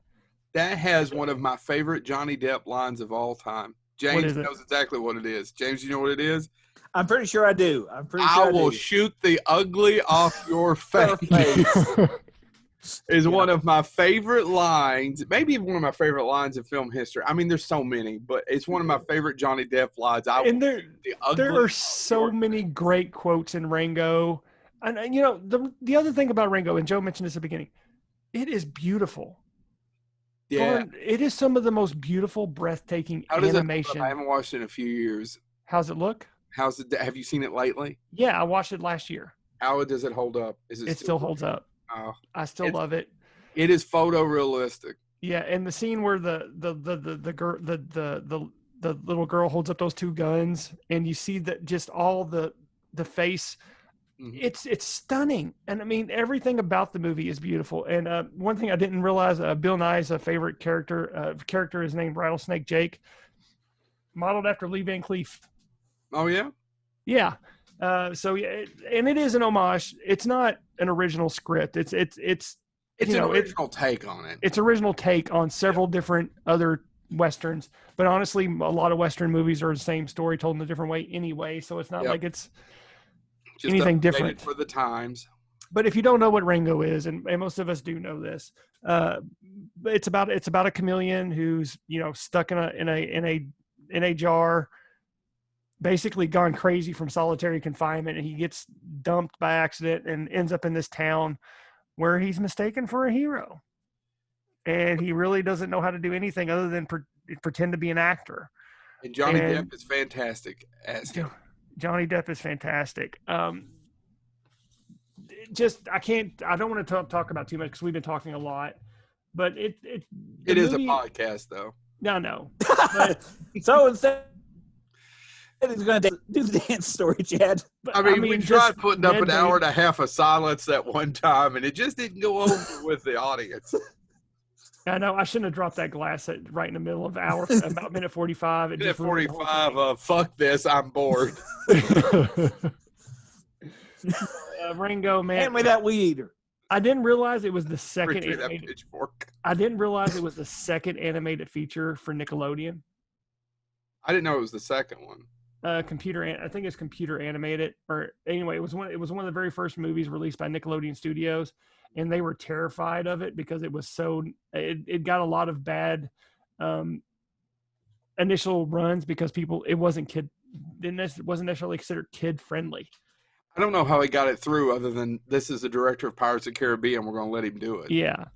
A: That has one of my favorite Johnny Depp lines of all time. James knows exactly what it is. James, you know what it is?
C: I'm pretty sure I do.
A: I will shoot the ugly off your face. Is one of my favorite lines, maybe even one of my favorite lines in film history. I mean, there's so many, but it's one of my favorite Johnny Depp lines.
B: There are so many great quotes in Rango. And you know, the other thing about Rango, and Joe mentioned this at the beginning, it is beautiful.
A: Yeah.
B: It is some of the most beautiful, breathtaking animation.
A: I haven't watched it in a few years.
B: How's it look?
A: Have you seen it lately?
B: Yeah, I watched it last year.
A: How does it hold up?
B: It still holds up.
A: Oh,
B: I still love it.
A: It is photorealistic.
B: Yeah, and the scene where the little girl holds up those two guns, and you see that just all the face. Mm-hmm. It's stunning, and I mean everything about the movie is beautiful. And one thing I didn't realize, Bill Nye's favorite character is named Rattlesnake Jake, modeled after Lee Van Cleef.
A: Oh yeah,
B: yeah. So yeah, and it is an homage. It's not an original script. It's an
A: original take on it.
B: It's original take on several different other westerns, but honestly, a lot of western movies are the same story told in a different way anyway. So it's not like it's just anything different
A: for the times.
B: But if you don't know what Rango is, and most of us do know this, it's about a chameleon who's stuck in a jar, basically gone crazy from solitary confinement, and he gets dumped by accident and ends up in this town where he's mistaken for a hero, and he really doesn't know how to do anything other than pretend to be an actor.
A: And Johnny Depp is fantastic as him.
B: Johnny Depp is fantastic. I don't want to talk about too much because we've been talking a lot, but it is
A: a podcast though.
B: No, no.
C: So instead, he's going to do the dance story, Chad.
A: I mean, we tried putting up an hour and a half of silence that one time, and it just didn't go over with the audience.
B: I know. I shouldn't have dropped that glass right in the middle of the hour, about minute 45.
A: Minute 45, fuck this, I'm bored.
B: Ringo, man.
C: Hand me that weed eater.
B: I didn't realize it was the second
A: animated.
B: I didn't realize it was the second animated feature for Nickelodeon.
A: I didn't know it was the second one.
B: I think it's computer animated, or anyway, it was one of the very first movies released by Nickelodeon Studios, and they were terrified of it because it was it got a lot of bad initial runs because it wasn't necessarily considered kid friendly.
A: I don't know how he got it through other than this is the director of Pirates of the Caribbean. We're going to let him do it.
B: Yeah.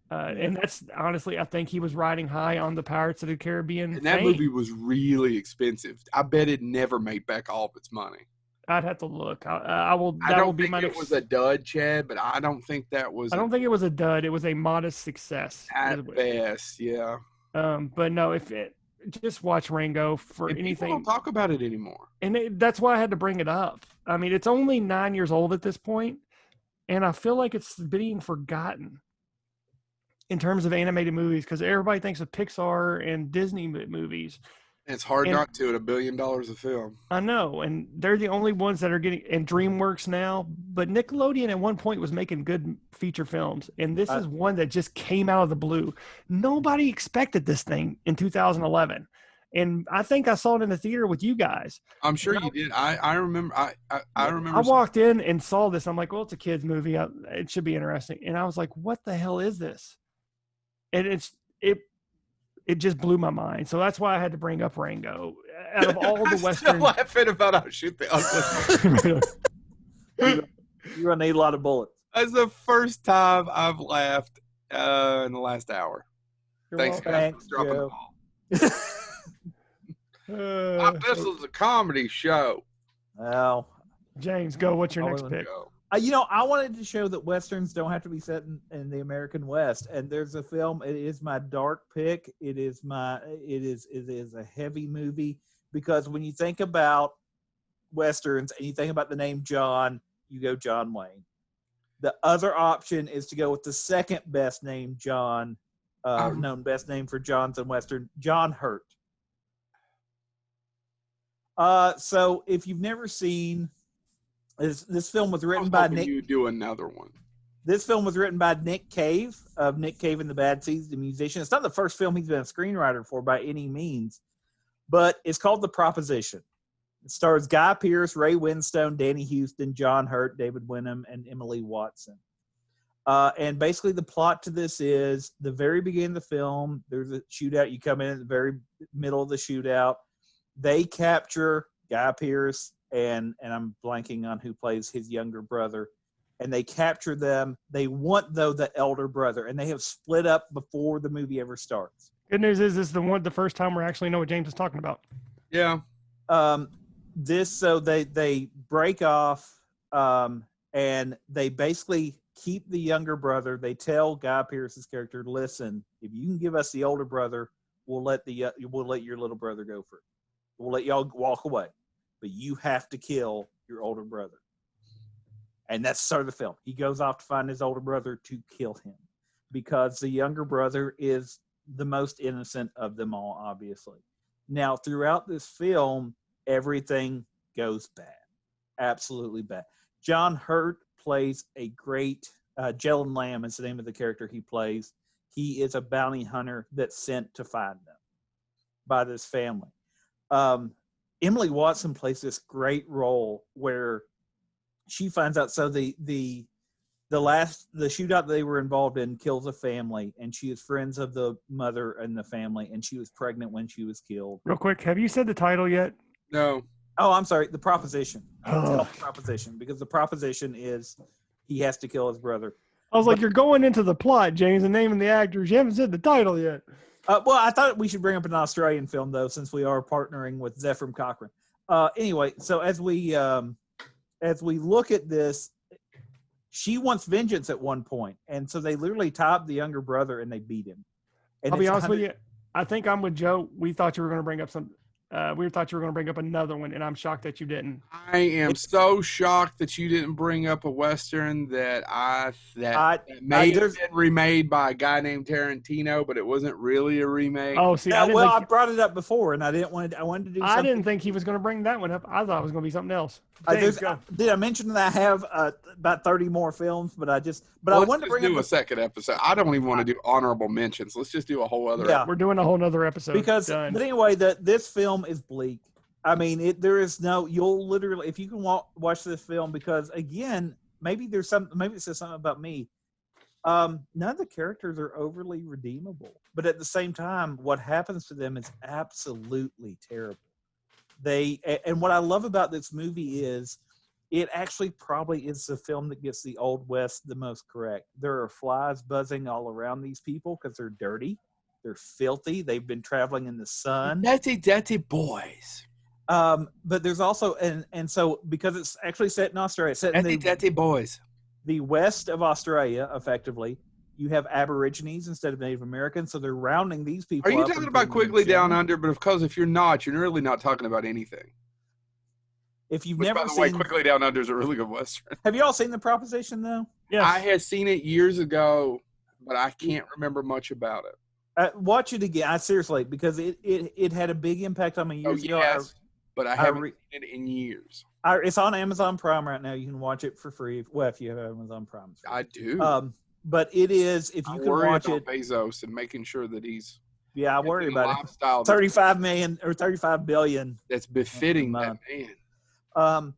B: And that's honestly, I think he was riding high on the Pirates of the Caribbean.
A: And that movie was really expensive. I bet it never made back all of its money.
B: I'd have to look. I will.
A: I don't think it was a dud, Chad, but I don't think that was.
B: I don't think it was a dud. It was a modest success
A: at best. Yeah.
B: But no, just watch Rango for anything.
A: People don't talk about it anymore,
B: and that's why I had to bring it up. I mean, it's only 9 years old at this point, and I feel like it's being forgotten in terms of animated movies because everybody thinks of Pixar and Disney movies.
A: It's hard not to at $1 billion a film.
B: I know, and they're the only ones that are getting, and DreamWorks now, but Nickelodeon at one point was making good feature films, and this is one that just came out of the blue. Nobody expected this thing in 2011, and I think I saw it in the theater with you guys.
A: I'm sure you did. I remember. I remember.
B: I walked in and saw this. I'm like, well, it's a kid's movie. It should be interesting. And I was like, what the hell is this? And it just blew my mind. So that's why I had to bring up Rango. Out of all the Western,
A: still laughing about how shoot the ugly.
C: You're gonna need a lot of bullets.
A: That's the first time I've laughed in the last hour. Thanks, guys, for dropping the ball. This is a comedy show.
C: Well,
B: James, go. What's your next pick?
A: Go.
C: I wanted to show that Westerns don't have to be set in the American West. And there's a film. It is my dark pick. It is a heavy movie because when you think about Westerns and you think about the name John, you go John Wayne. The other option is to go with the second best name John, known best name for Johns in Western, John Hurt. So if you've never seen this film was written by Nick.
A: You do another one.
C: This film was written by Nick Cave of Nick Cave and the Bad Seeds, the musician. It's not the first film he's been a screenwriter for by any means, but it's called The Proposition. It stars Guy Pearce, Ray Winstone, Danny Houston, John Hurt, David Wenham, and Emily Watson. And basically the plot to this is the very beginning of the film, there's a shootout. You come in at the very middle of the shootout. They capture Guy Pearce, and I'm blanking on who plays his younger brother, and they capture them. They want, though, the elder brother, and they have split up before the movie ever starts.
B: Good news is this is the first time we actually know what James is talking about.
A: Yeah.
C: So they break off, and they basically keep the younger brother. They tell Guy Pearce's character, listen, if you can give us the older brother, we'll let your little brother go free. We'll let y'all walk away. But you have to kill your older brother. And that's the start of the film. He goes off to find his older brother to kill him because the younger brother is the most innocent of them all, obviously. Now, throughout this film, everything goes bad. Absolutely bad. John Hurt plays a great, Jelen Lamb is the name of the character he plays. He is a bounty hunter that's sent to find them by this family. Emily Watson plays this great role where she finds out. So the shootout they were involved in kills a family, and she is friends of the mother and the family, and she was pregnant when she was killed.
B: Real quick, have you said the title yet?
A: No.
C: Oh, I'm sorry. The Proposition.
B: Oh.
C: The Proposition, because the proposition is he has to kill his brother.
B: I was like, you're going into the plot, James, and naming the actors. You haven't said the title yet.
C: Well, I thought we should bring up an Australian film, though, since we are partnering with Zephram Cochrane. Anyway, so as we look at this, she wants vengeance at one point, and so they literally tie up the younger brother and they beat him. And
B: I'll be honest with you. I think I'm with Joe. We thought you were going to bring up another one, and I'm shocked that you didn't.
A: I am so shocked that you didn't bring up a Western that may have been remade by a guy named Tarantino, but it wasn't really a remake.
B: Oh, see,
C: I brought it up before, and I wanted to do something.
B: I didn't think he was going to bring that one up. I thought it was going to be something else.
C: Did I mention that I have about 30 more films, but I wanted to bring up a second
A: episode. I don't even want to do honorable mentions. Let's just do a whole other episode.
B: We're doing a whole other episode.
C: But anyway, this film is bleak. I mean, you'll literally, if you can watch this film, because again, maybe it says something about me. None of the characters are overly redeemable, but at the same time, what happens to them is absolutely terrible. And what I love about this movie is it actually probably is the film that gets the Old West the most correct. There are flies buzzing all around these people because they're dirty. They're filthy. They've been traveling in the sun.
A: Dirty boys.
C: But there's also, and so because it's actually set in Australia, it's set in
A: dirty boys.
C: The west of Australia, effectively. You have Aborigines instead of Native Americans, so they're rounding these people.
A: Are you talking about Quigley Down Under? But of course, if you're not, you're really not talking about anything.
C: If you've
A: Which,
C: never
A: by the
C: seen,
A: way, Quigley Down Under is a really good Western.
C: Have you all seen The Proposition, though?
B: Yes.
A: I had seen it years ago, but I can't remember much about it.
C: Watch it again. Seriously, because it had a big impact on me years ago.
A: Yes, but I haven't seen it in years.
C: It's on Amazon Prime right now. You can watch it for free. Well, if you have Amazon Prime.
A: I do.
C: But it is, if you can watch it.
A: Bezos and making sure that he's.
C: Yeah, I worry about it. 35 million or 35 billion.
A: That's befitting that man.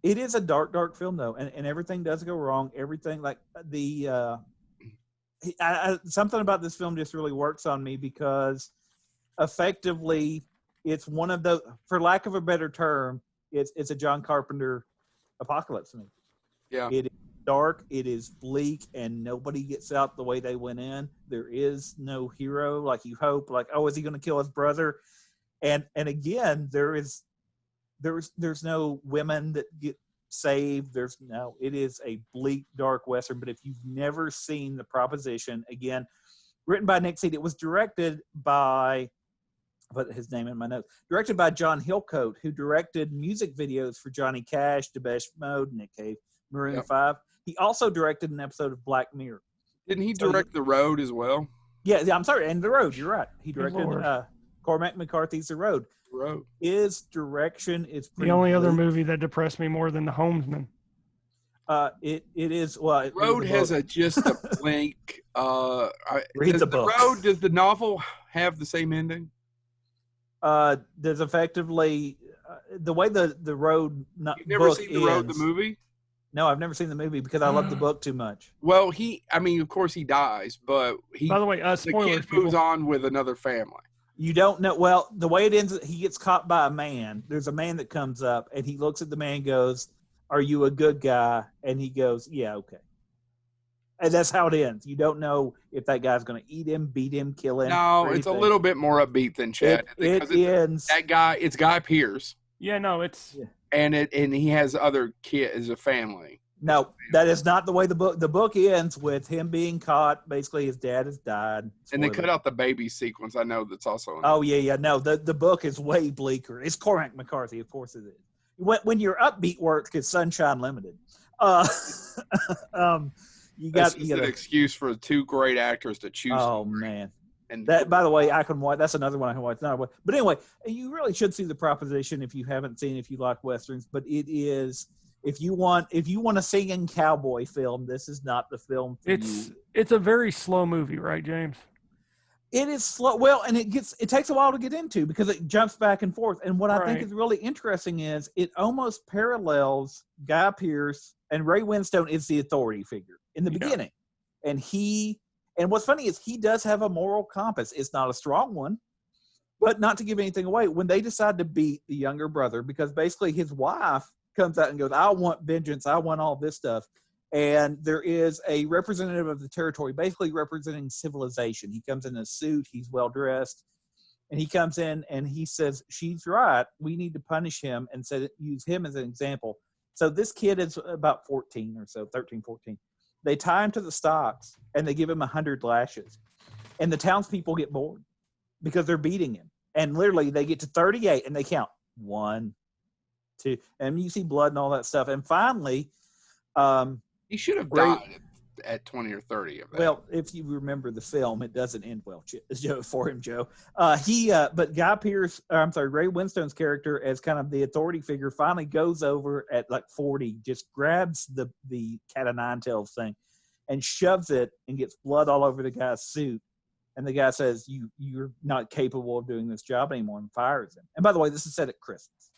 C: It is a dark film though, and everything does go wrong. Everything like something about this film just really works on me because effectively it's one of those, for lack of a better term, it's a John Carpenter apocalypse movie.
A: Yeah.
C: It is dark, it is bleak, and nobody gets out the way they went in. There is no hero like you hope, like, oh, is he going to kill his brother? And again, there is there's no women that get saved. It is a bleak, dark Western. But if you've never seen The Proposition, again, written by Nick Seed, it was directed by, I put his name in my notes, directed by John Hillcoat, who directed music videos for Johnny Cash, Depeche Mode, Nick Cave, Maroon 5. He also directed an episode of Black Mirror.
A: Didn't he direct The Road as well?
C: Yeah, I'm sorry, and The Road, you're right. He directed Cormac McCarthy's The Road. His direction is pretty
B: the only other movie that depressed me more than The Homesman.
C: It is, well,
A: Road has just a blank.
C: Read the book.
A: Road, does the novel have the same ending?
C: There's effectively the way the Road
A: You've never seen The Road, the movie?
C: No, I've never seen the movie because I love the book too much.
A: Well, of course he dies, but
B: by the way, spoilers,
A: the kid moves on with another family.
C: You don't know. Well, the way it ends, he gets caught by a man. There's a man that comes up, and he looks at the man and goes, "Are you a good guy?" And he goes, "Yeah, okay." And that's how it ends. You don't know if that guy's going to eat him, beat him, kill him.
A: No, it's a little bit more upbeat than Chad.
C: It ends.
A: That guy, it's Guy Pearce.
B: Yeah, no, it's... Yeah.
A: And he has other kids as a family.
C: No, that is not the way the book ends with him being caught. Basically, his dad has died.
A: And they cut out the baby sequence. I know that's also.
C: Yeah. No, the book is way bleaker. It's Cormac McCarthy, of course it is. When your upbeat work is Sunshine Limited. You got
A: an excuse for two great actors to choose.
C: Oh man. And that, by the way, I can watch. That's another one I can watch. But anyway, you really should see The Proposition if you haven't seen. If you like westerns, but it is. If you want a singing cowboy film, this is not the film for you.
B: It's a very slow movie, right, James?
C: It is slow. Well, and it takes a while to get into because it jumps back and forth. And what I think is really interesting is it almost parallels Guy Pearce, and Ray Winstone is the authority figure in the beginning. And what's funny is he does have a moral compass. It's not a strong one, but not to give anything away. When they decide to beat the younger brother, because basically his wife comes out and goes, "I want vengeance. I want all this stuff." And there is a representative of the territory, basically representing civilization. He comes in a suit. He's well dressed. And he comes in and he says, "She's right. We need to punish him," and use him as an example. So this kid is about 14 or so, 13, 14. They tie him to the stocks and they give him 100 lashes. And the townspeople get bored because they're beating him. And literally they get to 38 and they count 1, 2, and you see blood and all that stuff. And finally,
A: he should have died at 20 or 30 of that.
C: Well, if you remember the film, it doesn't end well for him, Joe. But Guy Pearce, Ray Winstone's character as kind of the authority figure finally goes over at like 40, just grabs the cat o' nine tails thing and shoves it and gets blood all over the guy's suit. And the guy says, you're not capable of doing this job anymore, and fires him. And by the way, this is set at Christmas.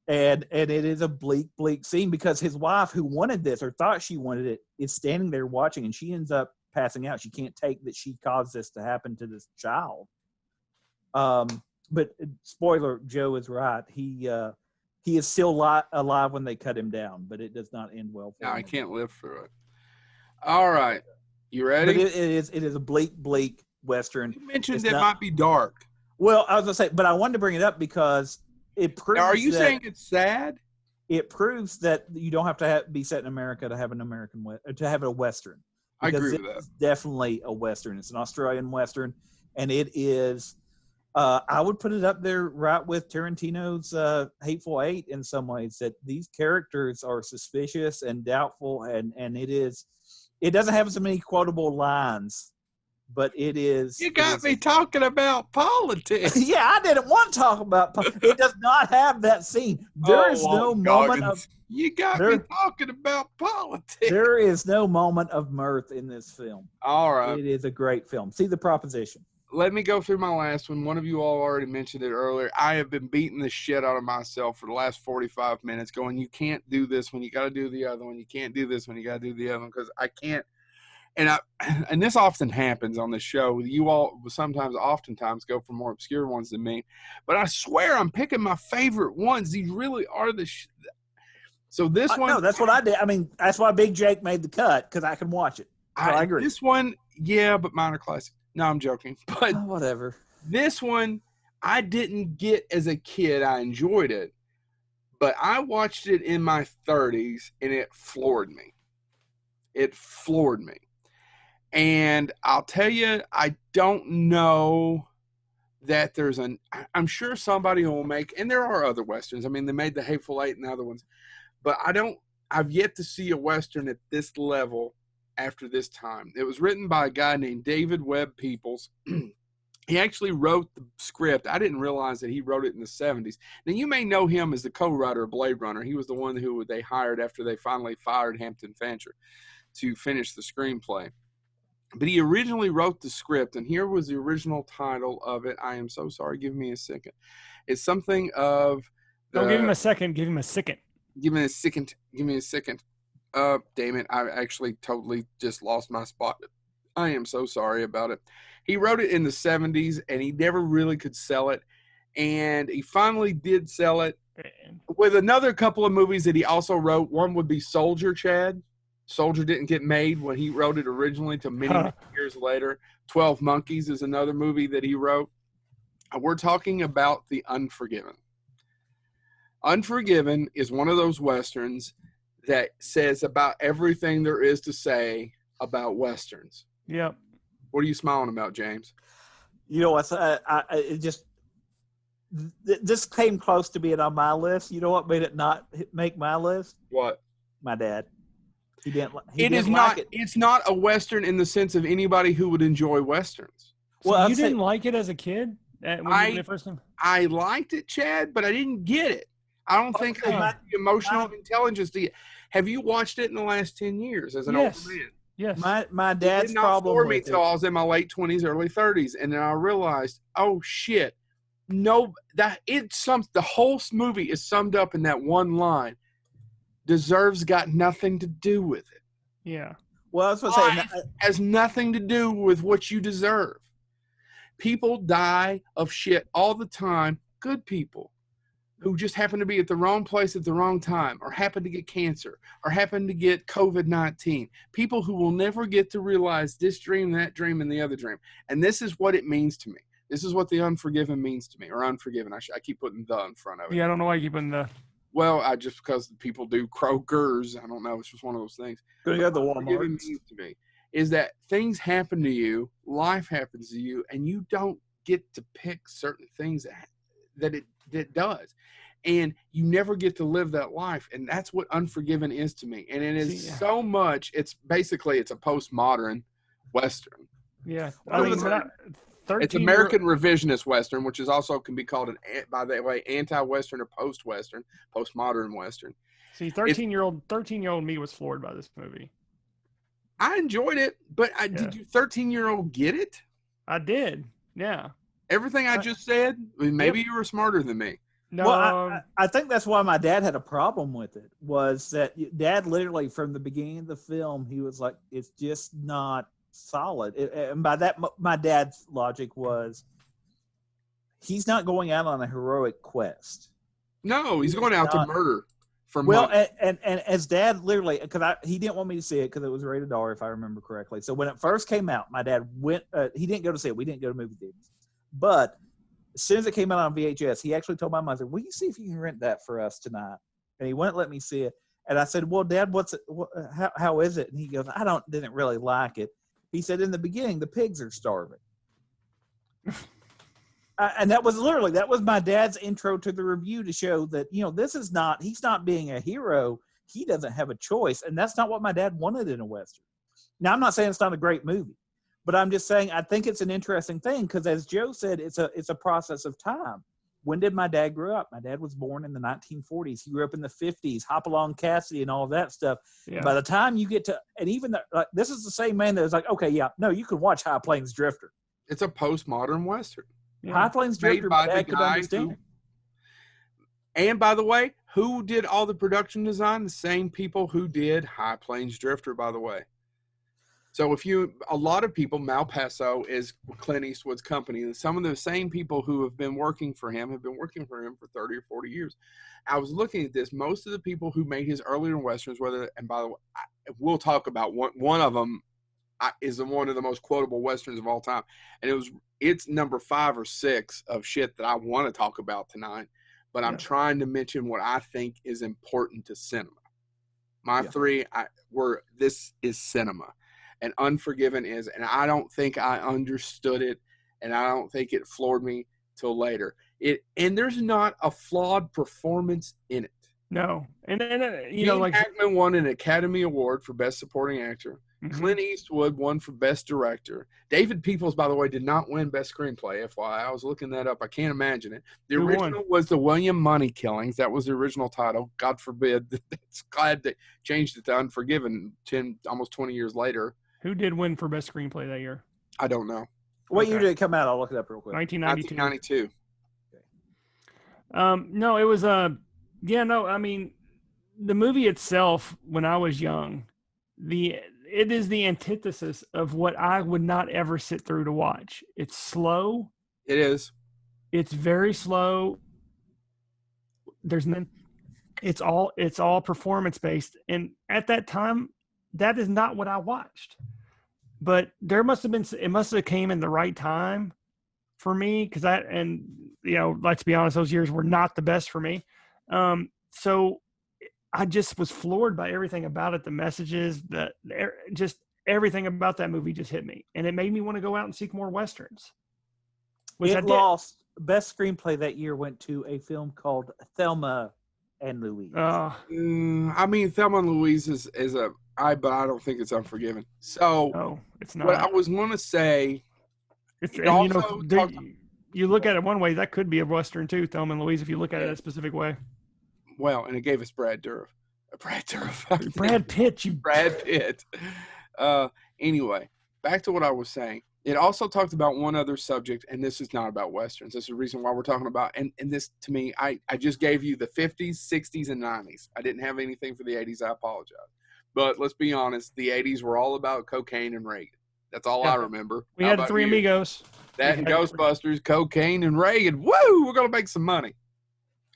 C: And it is a bleak scene because his wife, who wanted this or thought she wanted it, is standing there watching, and she ends up passing out. She can't take that she caused this to happen to this child. But spoiler, Joe is right. He is still alive when they cut him down, but it does not end well for him.
A: I can't live through it. All right. You ready?
C: But it is a bleak Western.
A: You mentioned it might be dark.
C: Well, I was going to say, but I wanted to bring it up because it proves
A: now, are you saying it's sad?
C: It proves that you don't have to be set in America to have a Western.
A: I agree with that.
C: It's definitely a Western. It's an Australian Western, and it is. I would put it up there right with Tarantino's Hateful Eight in some ways. That these characters are suspicious and doubtful, and it is. It doesn't have so many quotable lines. But it is.
A: You got me talking about politics.
C: Yeah, I didn't want to talk about politics. It does not have that scene. There is no moment of.
A: You got me talking about politics.
C: There is no moment of mirth in this film.
A: All right.
C: It is a great film. See The Proposition.
A: Let me go through my last one. One of you all already mentioned it earlier. I have been beating the shit out of myself for the last 45 minutes going, you can't do this when you got to do the other one. You can't do this when you got to do the other one because I can't. And this often happens on the show. You all oftentimes go for more obscure ones than me. But I swear I'm picking my favorite ones. These really are So this one.
C: No, that's what I did. I mean, that's why Big Jake made the cut, because I can watch it. So I agree.
A: This one, yeah, but minor classic. No, I'm joking. But
C: whatever.
A: This one, I didn't get as a kid. I enjoyed it, but I watched it in my 30s and it floored me. It floored me. And I'll tell you, I don't know that I'm sure somebody will make, and there are other Westerns. I mean, they made The Hateful Eight and other ones, but I've yet to see a Western at this level after this time. It was written by a guy named David Webb Peoples. He actually wrote the script. I didn't realize that he wrote it in the 70s. Now, you may know him as the co-writer of Blade Runner. He was the one who they hired after they finally fired Hampton Fancher to finish the screenplay. But he originally wrote the script, and here was the original title of it. I am so sorry. Give me a second. It's something of...
B: Don't give him a second. Give him a second.
A: Give me a second. Give me a second. Damn it. I actually totally just lost my spot. I am so sorry about it. He wrote it in the 70s, and he never really could sell it. And he finally did sell it with another couple of movies that he also wrote. One would be Soldier, Chad. Soldier didn't get made when he wrote it originally till many years later. 12 Monkeys is another movie that he wrote. We're talking about The Unforgiven. Unforgiven is one of those Westerns that says about everything there is to say about Westerns.
B: Yep.
A: What are you smiling about, James?
C: You know, this came close to being on my list. You know what made it not make my list?
A: What?
C: My dad. He didn't like it.
A: It's not a Western in the sense of anybody who would enjoy Westerns.
B: So well, you didn't like it as a kid?
A: I liked it, Chad, but I didn't get it. I don't think I had the emotional intelligence to get. Have you watched it in the last 10 years as an older man?
B: Yes.
C: My dad's problem
A: with it. Until I was in my late 20s, early 30s, and then I realized, oh shit, no, the whole movie is summed up in that one line. Deserves got nothing to do with it.
B: Yeah.
C: Well, that's what I'm saying.
A: Has nothing to do with what you deserve. People die of shit all the time. Good people who just happen to be at the wrong place at the wrong time, or happen to get cancer, or happen to get COVID-19. People who will never get to realize this dream, that dream, and the other dream. And this is what it means to me. This is what The Unforgiven means to me, or Unforgiven. I keep putting the in front of it.
B: Yeah, I don't know why you keep putting the.
A: Well, just because people do Kroger's, I don't know. It's just one of those things.
C: Go to the Walmart.
A: What it means to me is that things happen to you, life happens to you, and you don't get to pick certain things that it does, and you never get to live that life. And that's what Unforgiven is to me. And it is so much. It's basically a postmodern Western.
B: Yeah,
A: it's American revisionist Western, which is also can be called by the way, anti-Western or post-Western, postmodern Western.
B: See, 13-year-old me was floored by this movie.
A: I enjoyed it, but did you 13-year-old get it?
B: I did. Yeah.
A: Everything I just said, maybe you were smarter than me.
B: No,
C: well, I think that's why my dad had a problem with it, was that Dad literally from the beginning of the film, he was like, it's just not solid. And by that, my dad's logic was he's not going out on a heroic quest.
A: No, he's going out to murder for money.
C: And as Dad literally, because he didn't want me to see it because it was rated R, if I remember correctly. So when it first came out, my dad went. He didn't go to see it. We didn't go to movie theaters. But as soon as it came out on VHS, he actually told my mother, "Will you see if you can rent that for us tonight?" And he wouldn't let me see it. And I said, "Well, Dad, how is it?" And he goes, didn't really like it. He said, in the beginning, the pigs are starving. And that was my dad's intro to the review to show that, he's not being a hero. He doesn't have a choice. And that's not what my dad wanted in a Western. Now, I'm not saying it's not a great movie, but I'm just saying I think it's an interesting thing because, as Joe said, it's a process of time. When did my dad grow up? My dad was born in the 1940s. He grew up in the 50s, Hopalong Cassidy and all of that stuff. Yeah. By the time you get to, and even this is the same man that was like, okay, yeah, no, you can watch High Plains Drifter.
A: It's a postmodern Western.
C: Yeah. High Plains Drifter, my dad could understand.
A: And by the way, who did all the production design? The same people who did High Plains Drifter, by the way. So a lot of people, Malpaso is Clint Eastwood's company, and some of the same people who have been working for him for 30 or 40 years. I was looking at this. Most of the people who made his earlier Westerns, and by the way, we'll talk about one of them is one of the most quotable westerns of all time, and it's number 5 or 6 of shit that I want to talk about tonight. But I'm trying to mention what I think is important to cinema. My 3 this is cinema, and Unforgiven is, and I don't think I understood it, and I don't think it floored me till later. And there's not a flawed performance in it.
B: No, and
A: Gene Hackman won an Academy Award for Best Supporting Actor. Mm-hmm. Clint Eastwood won for Best Director. David Peoples, by the way, did not win Best Screenplay. FYI, I was looking that up. I can't imagine it. The original was The William Money Killings. That was the original title. God forbid. It's glad they changed it to Unforgiven almost 20 years later.
B: Who did win for Best Screenplay that year?
A: I don't know.
C: What year did it come out? I'll look it up real quick.
B: 1992.
A: Okay.
B: No, it was I mean, the movie itself, when I was young, it is the antithesis of what I would not ever sit through to watch. It's slow.
A: It is.
B: It's very slow. It's all performance based, and at that time, that is not what I watched. But it must have came in the right time for me, because let's be honest, those years were not the best for me. So I just was floored by everything about it. The messages, just everything about that movie just hit me, and it made me want to go out and seek more westerns.
C: It lost Best Screenplay that year went to a film called Thelma and Louise.
A: I mean, Thelma and Louise but I don't think it's Unforgiven. So
B: no, it's not.
A: What I was going to say,
B: you look at it one way, that could be a western too, Thelma and Louise, if you look at it a specific way.
A: Well, and it gave us Brad Dourif.
B: Brad Pitt.
A: Brad Pitt. Anyway, back to what I was saying. It also talked about one other subject, and this is not about westerns. This is the reason why we're talking about, and this, to me, I just gave you the 50s, 60s, and 90s. I didn't have anything for the 80s. I apologize. But let's be honest, the 80s were all about cocaine and Reagan. That's all I remember.
B: We had the 3 Amigos.
A: That and Ghostbusters, cocaine, and Reagan. Woo! We're going to make some money.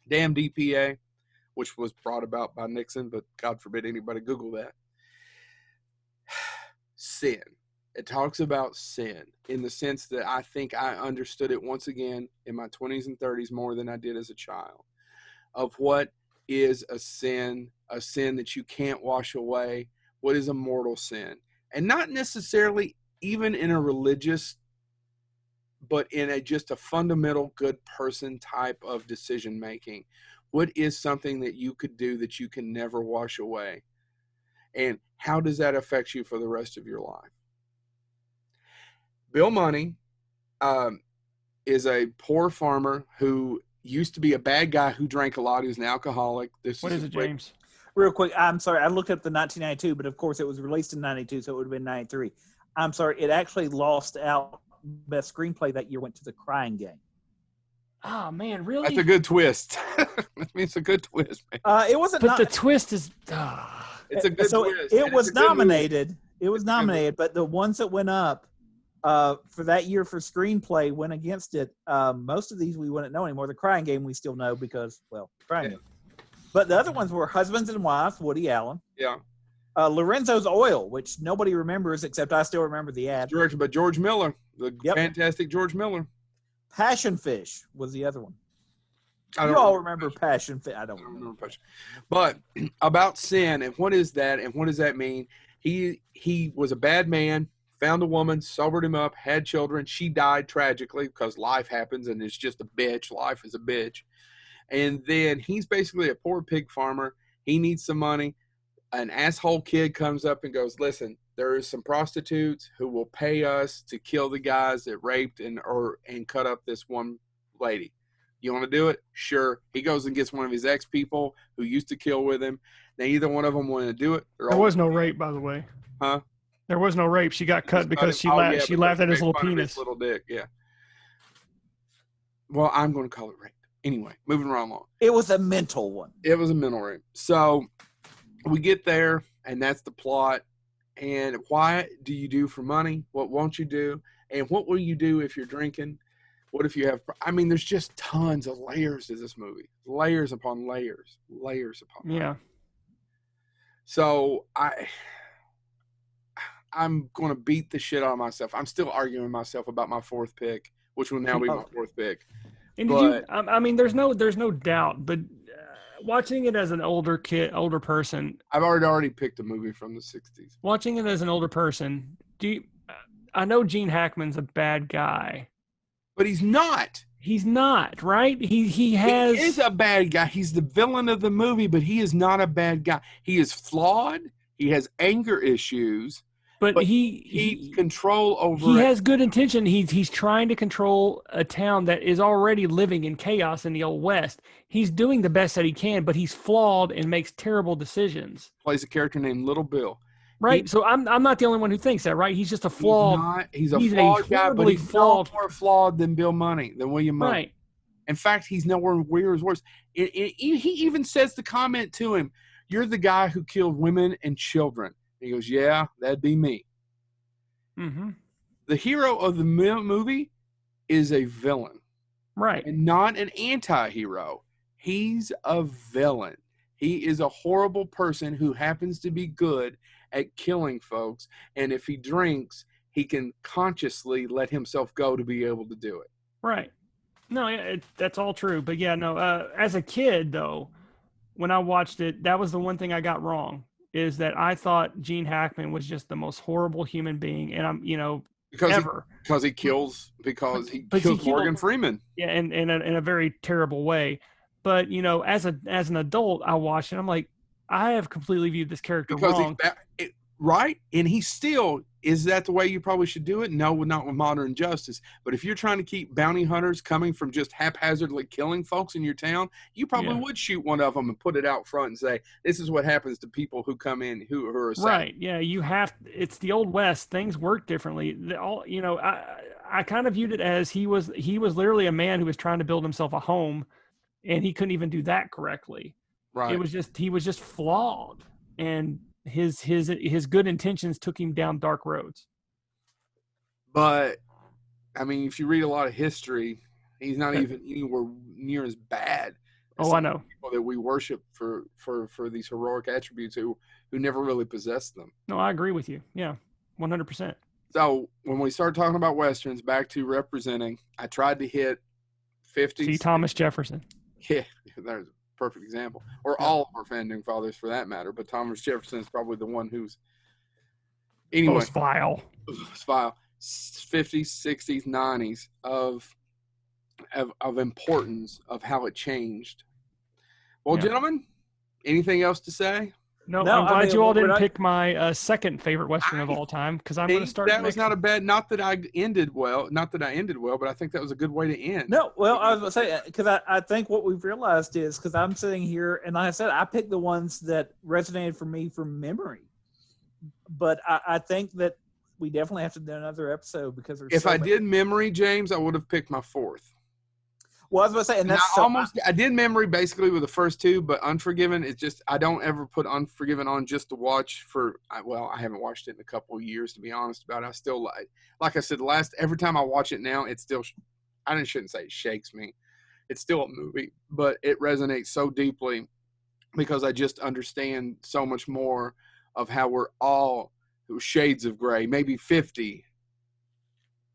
A: Damn DPA, which was brought about by Nixon, but God forbid anybody Google that. Sin. It talks about sin in the sense that I think I understood it once again in my 20s and 30s more than I did as a child, of what is a sin that you can't wash away, what is a mortal sin. And not necessarily even in a religious, but in just a fundamental good person type of decision making. What is something that you could do that you can never wash away? And how does that affect you for the rest of your life? Bill Money is a poor farmer who used to be a bad guy who drank a lot. He was an alcoholic.
B: What is it, James?
C: Real quick, I'm sorry. I looked up the 1992, but of course it was released in 92, so it would have been 93. I'm sorry. It actually lost out Best Screenplay that year, went to The Crying Game.
B: Oh, man, really?
A: That's a good twist. It's a good twist, man.
C: It wasn't.
B: But the twist is...
A: It's a good twist.
C: It was nominated. It was nominated, but the ones that went up for that year for screenplay went against it. Most of these we wouldn't know anymore. The Crying Game we still know because, well, Crying Game. But the other ones were Husbands and Wives, Woody Allen.
A: Yeah.
C: Lorenzo's Oil, which nobody remembers except I still remember the ad.
A: Directed by George Miller, the fantastic George Miller.
C: Passionfish was the other one. You all remember Passionfish. I don't remember Passion.
A: But about sin, and what is that, and what does that mean? He was a bad man, found a woman, sobered him up, had children. She died tragically because life happens, and it's just a bitch. Life is a bitch. And then he's basically a poor pig farmer. He needs some money. An asshole kid comes up and goes, listen, there is some prostitutes who will pay us to kill the guys that raped and cut up this one lady. You want to do it? Sure. He goes and gets one of his ex-people who used to kill with him. Now, either one of them want to do it.
B: There was no rape, by the way.
A: Huh?
B: There was no rape. She got cut because she laughed at his little penis.
A: His little dick, yeah. Well, I'm going to call it rape. Anyway, moving right along.
C: It was a mental one.
A: It was a mental rape. So we get there, and that's the plot. And why do you do for money? What won't you do? And what will you do if you're drinking? What if you have, I mean, there's just tons of layers to this movie. Layers upon layers. Layers upon layers.
B: Yeah.
A: So I'm going to beat the shit out of myself. I'm still arguing with myself about my fourth pick, which will now be my fourth pick.
B: And did you? I mean, there's no doubt, but watching it as an older person.
A: I've already picked a movie from the 60s.
B: Watching it as an older person, I know Gene Hackman's a bad guy,
A: but he's not.
B: He's not, right? He
A: is a bad guy. He's the villain of the movie, but he is not a bad guy. He is flawed. He has anger issues.
B: But
A: he control over.
B: He has good intention. He's trying to control a town that is already living in chaos in the Old West. He's doing the best that he can, but he's flawed and makes terrible decisions.
A: Plays a character named Little Bill.
B: Right. So I'm not the only one who thinks that, right? He's just a flawed.
A: He's a flawed guy, but he's no more flawed than William Money.
B: Right.
A: In fact, he's nowhere near as worse. He even says the comment to him, "You're the guy who killed women and children." He goes, "Yeah, that'd be me."
B: Mm-hmm.
A: The hero of the movie is a villain.
B: Right.
A: And not an anti-hero. He's a villain. He is a horrible person who happens to be good at killing folks. And if he drinks, he can consciously let himself go to be able to do it.
B: Right. No, that's all true. But yeah, no, as a kid, though, when I watched it, that was the one thing I got wrong. Is that I thought Gene Hackman was just the most horrible human being, and
A: because he kills Morgan Freeman.
B: Yeah, in a very terrible way. But as an adult, I watched it. I'm like, I have completely viewed this character wrong.
A: Right, and he still is that the way you probably should do it? No, not with modern justice. But if you're trying to keep bounty hunters coming from just haphazardly killing folks in your town, you probably would shoot one of them and put it out front and say, "This is what happens to people who come in who are assassins."
B: Right? Yeah, you have. It's the Old West. Things work differently. I kind of viewed it as he was literally a man who was trying to build himself a home, and he couldn't even do that correctly.
A: Right.
B: He was just flawed, and his good intentions took him down dark roads.
A: But I mean, if you read a lot of history, he's not even anywhere near as bad.
B: I know
A: people that we worship for these heroic attributes who never really possessed them.
B: No, I agree with you. Yeah, 100%.
A: So when we start talking about Westerns, back to representing, I tried to hit 50s.
B: See Thomas Jefferson.
A: Yeah, there's a perfect example. Or all of our founding fathers for that matter. But Thomas Jefferson is probably the one who's... Anyway.
B: Most vile.
A: 50s, 60s, 90s of importance of how it changed. Well, gentlemen, anything else to say?
B: No, I'm glad you all didn't pick my second favorite Western of all time, because I'm going to start.
A: That was not a bad. Not that I ended well, but I think that was a good way to end.
C: No, well, I was going to say, because I think what we've realized is, because I'm sitting here, and like I said, I picked the ones that resonated for me from memory. But I think that we definitely have to do another episode, because
A: if I did memory, James, I would have picked my fourth.
C: Well, I was going to say, and that's
A: I did memory basically with the first two, but Unforgiven is just, I don't ever put Unforgiven on just to watch I haven't watched it in a couple of years, to be honest about it. I still, like I said, every time I watch it now, it still, I shouldn't say it shakes me. It's still a movie, but it resonates so deeply because I just understand so much more of how we're all shades of gray, maybe 50.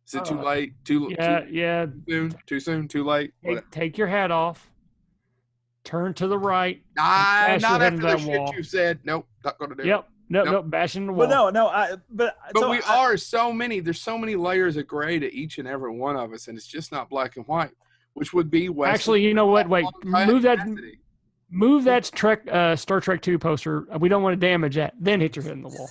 A: Is it too late? Too soon? Too late?
B: Take your hat off. Turn to the right.
A: Not after the shit you said. Nope, not going to do it.
B: Yep. Nope, bashing the wall.
A: But we are so many. There's so many layers of gray to each and every one of us, and it's just not black and white, which would be Western.
B: Actually, you know what? Wait, move that Star Trek 2 poster. We don't want to damage that. Then hit your head in the wall.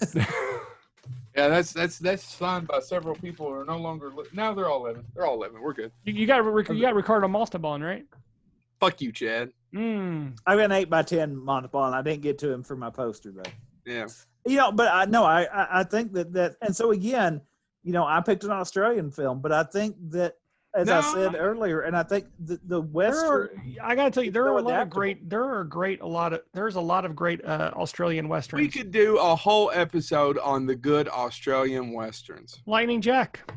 A: Yeah, that's signed by several people who are no longer. Now they're all living. They're all living. We're good.
B: You got Ricardo Montalban, right?
A: Fuck you, Chad.
C: I've got an 8x10 Montalban. I didn't get to him for my poster though.
A: Yeah.
C: But I think that, and so again, I picked an Australian film, but I think that, as I said earlier, and I think the Western.
B: I got to tell you, there's a lot of great Australian Westerns.
A: We could do a whole episode on the good Australian Westerns.
B: Lightning Jack.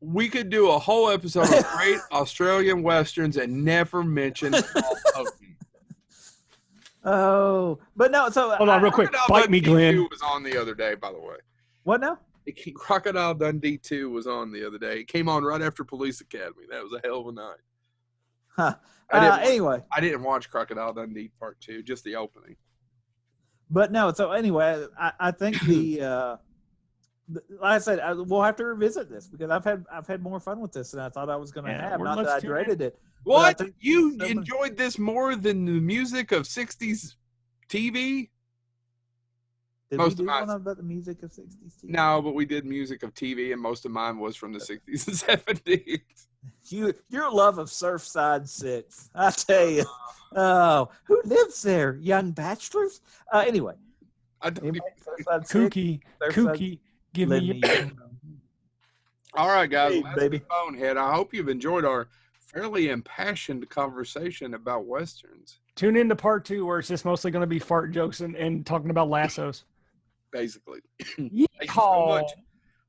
A: We could do a whole episode of great Australian Westerns and never mention Paul Hogan.
C: Oh, but no. So
B: hold on, real quick. Bite me, Glenn.
A: Was on the other day, by the way.
C: What now?
A: Crocodile Dundee 2 was on the other day. It came on right after Police Academy. That was a hell of a night.
C: Huh.
A: I didn't watch Crocodile Dundee Part 2, just the opening.
C: But no, so anyway, I think like I said, we'll have to revisit this because I've had more fun with this than I thought I was going to have. Not that I dreaded it.
A: What? You enjoyed this more than the music of 60s TV?
C: Did we do one about the music of 60s TV?
A: No, but we did music of TV, and most of mine was from the 60s and 70s.
C: Your love of Surfside 6, I tell you. Oh, who lives there? Young bachelors? Anyway.
B: Kooky, give me
A: All right, guys.
C: Hey, baby.
A: Bonehead. I hope you've enjoyed our fairly impassioned conversation about Westerns.
B: Tune in to part 2 where it's just mostly going to be fart jokes and talking about lassos.
A: Basically. Thank you so much.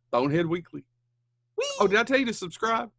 A: Bonehead Weekly. Whee! Oh, did I tell you to subscribe?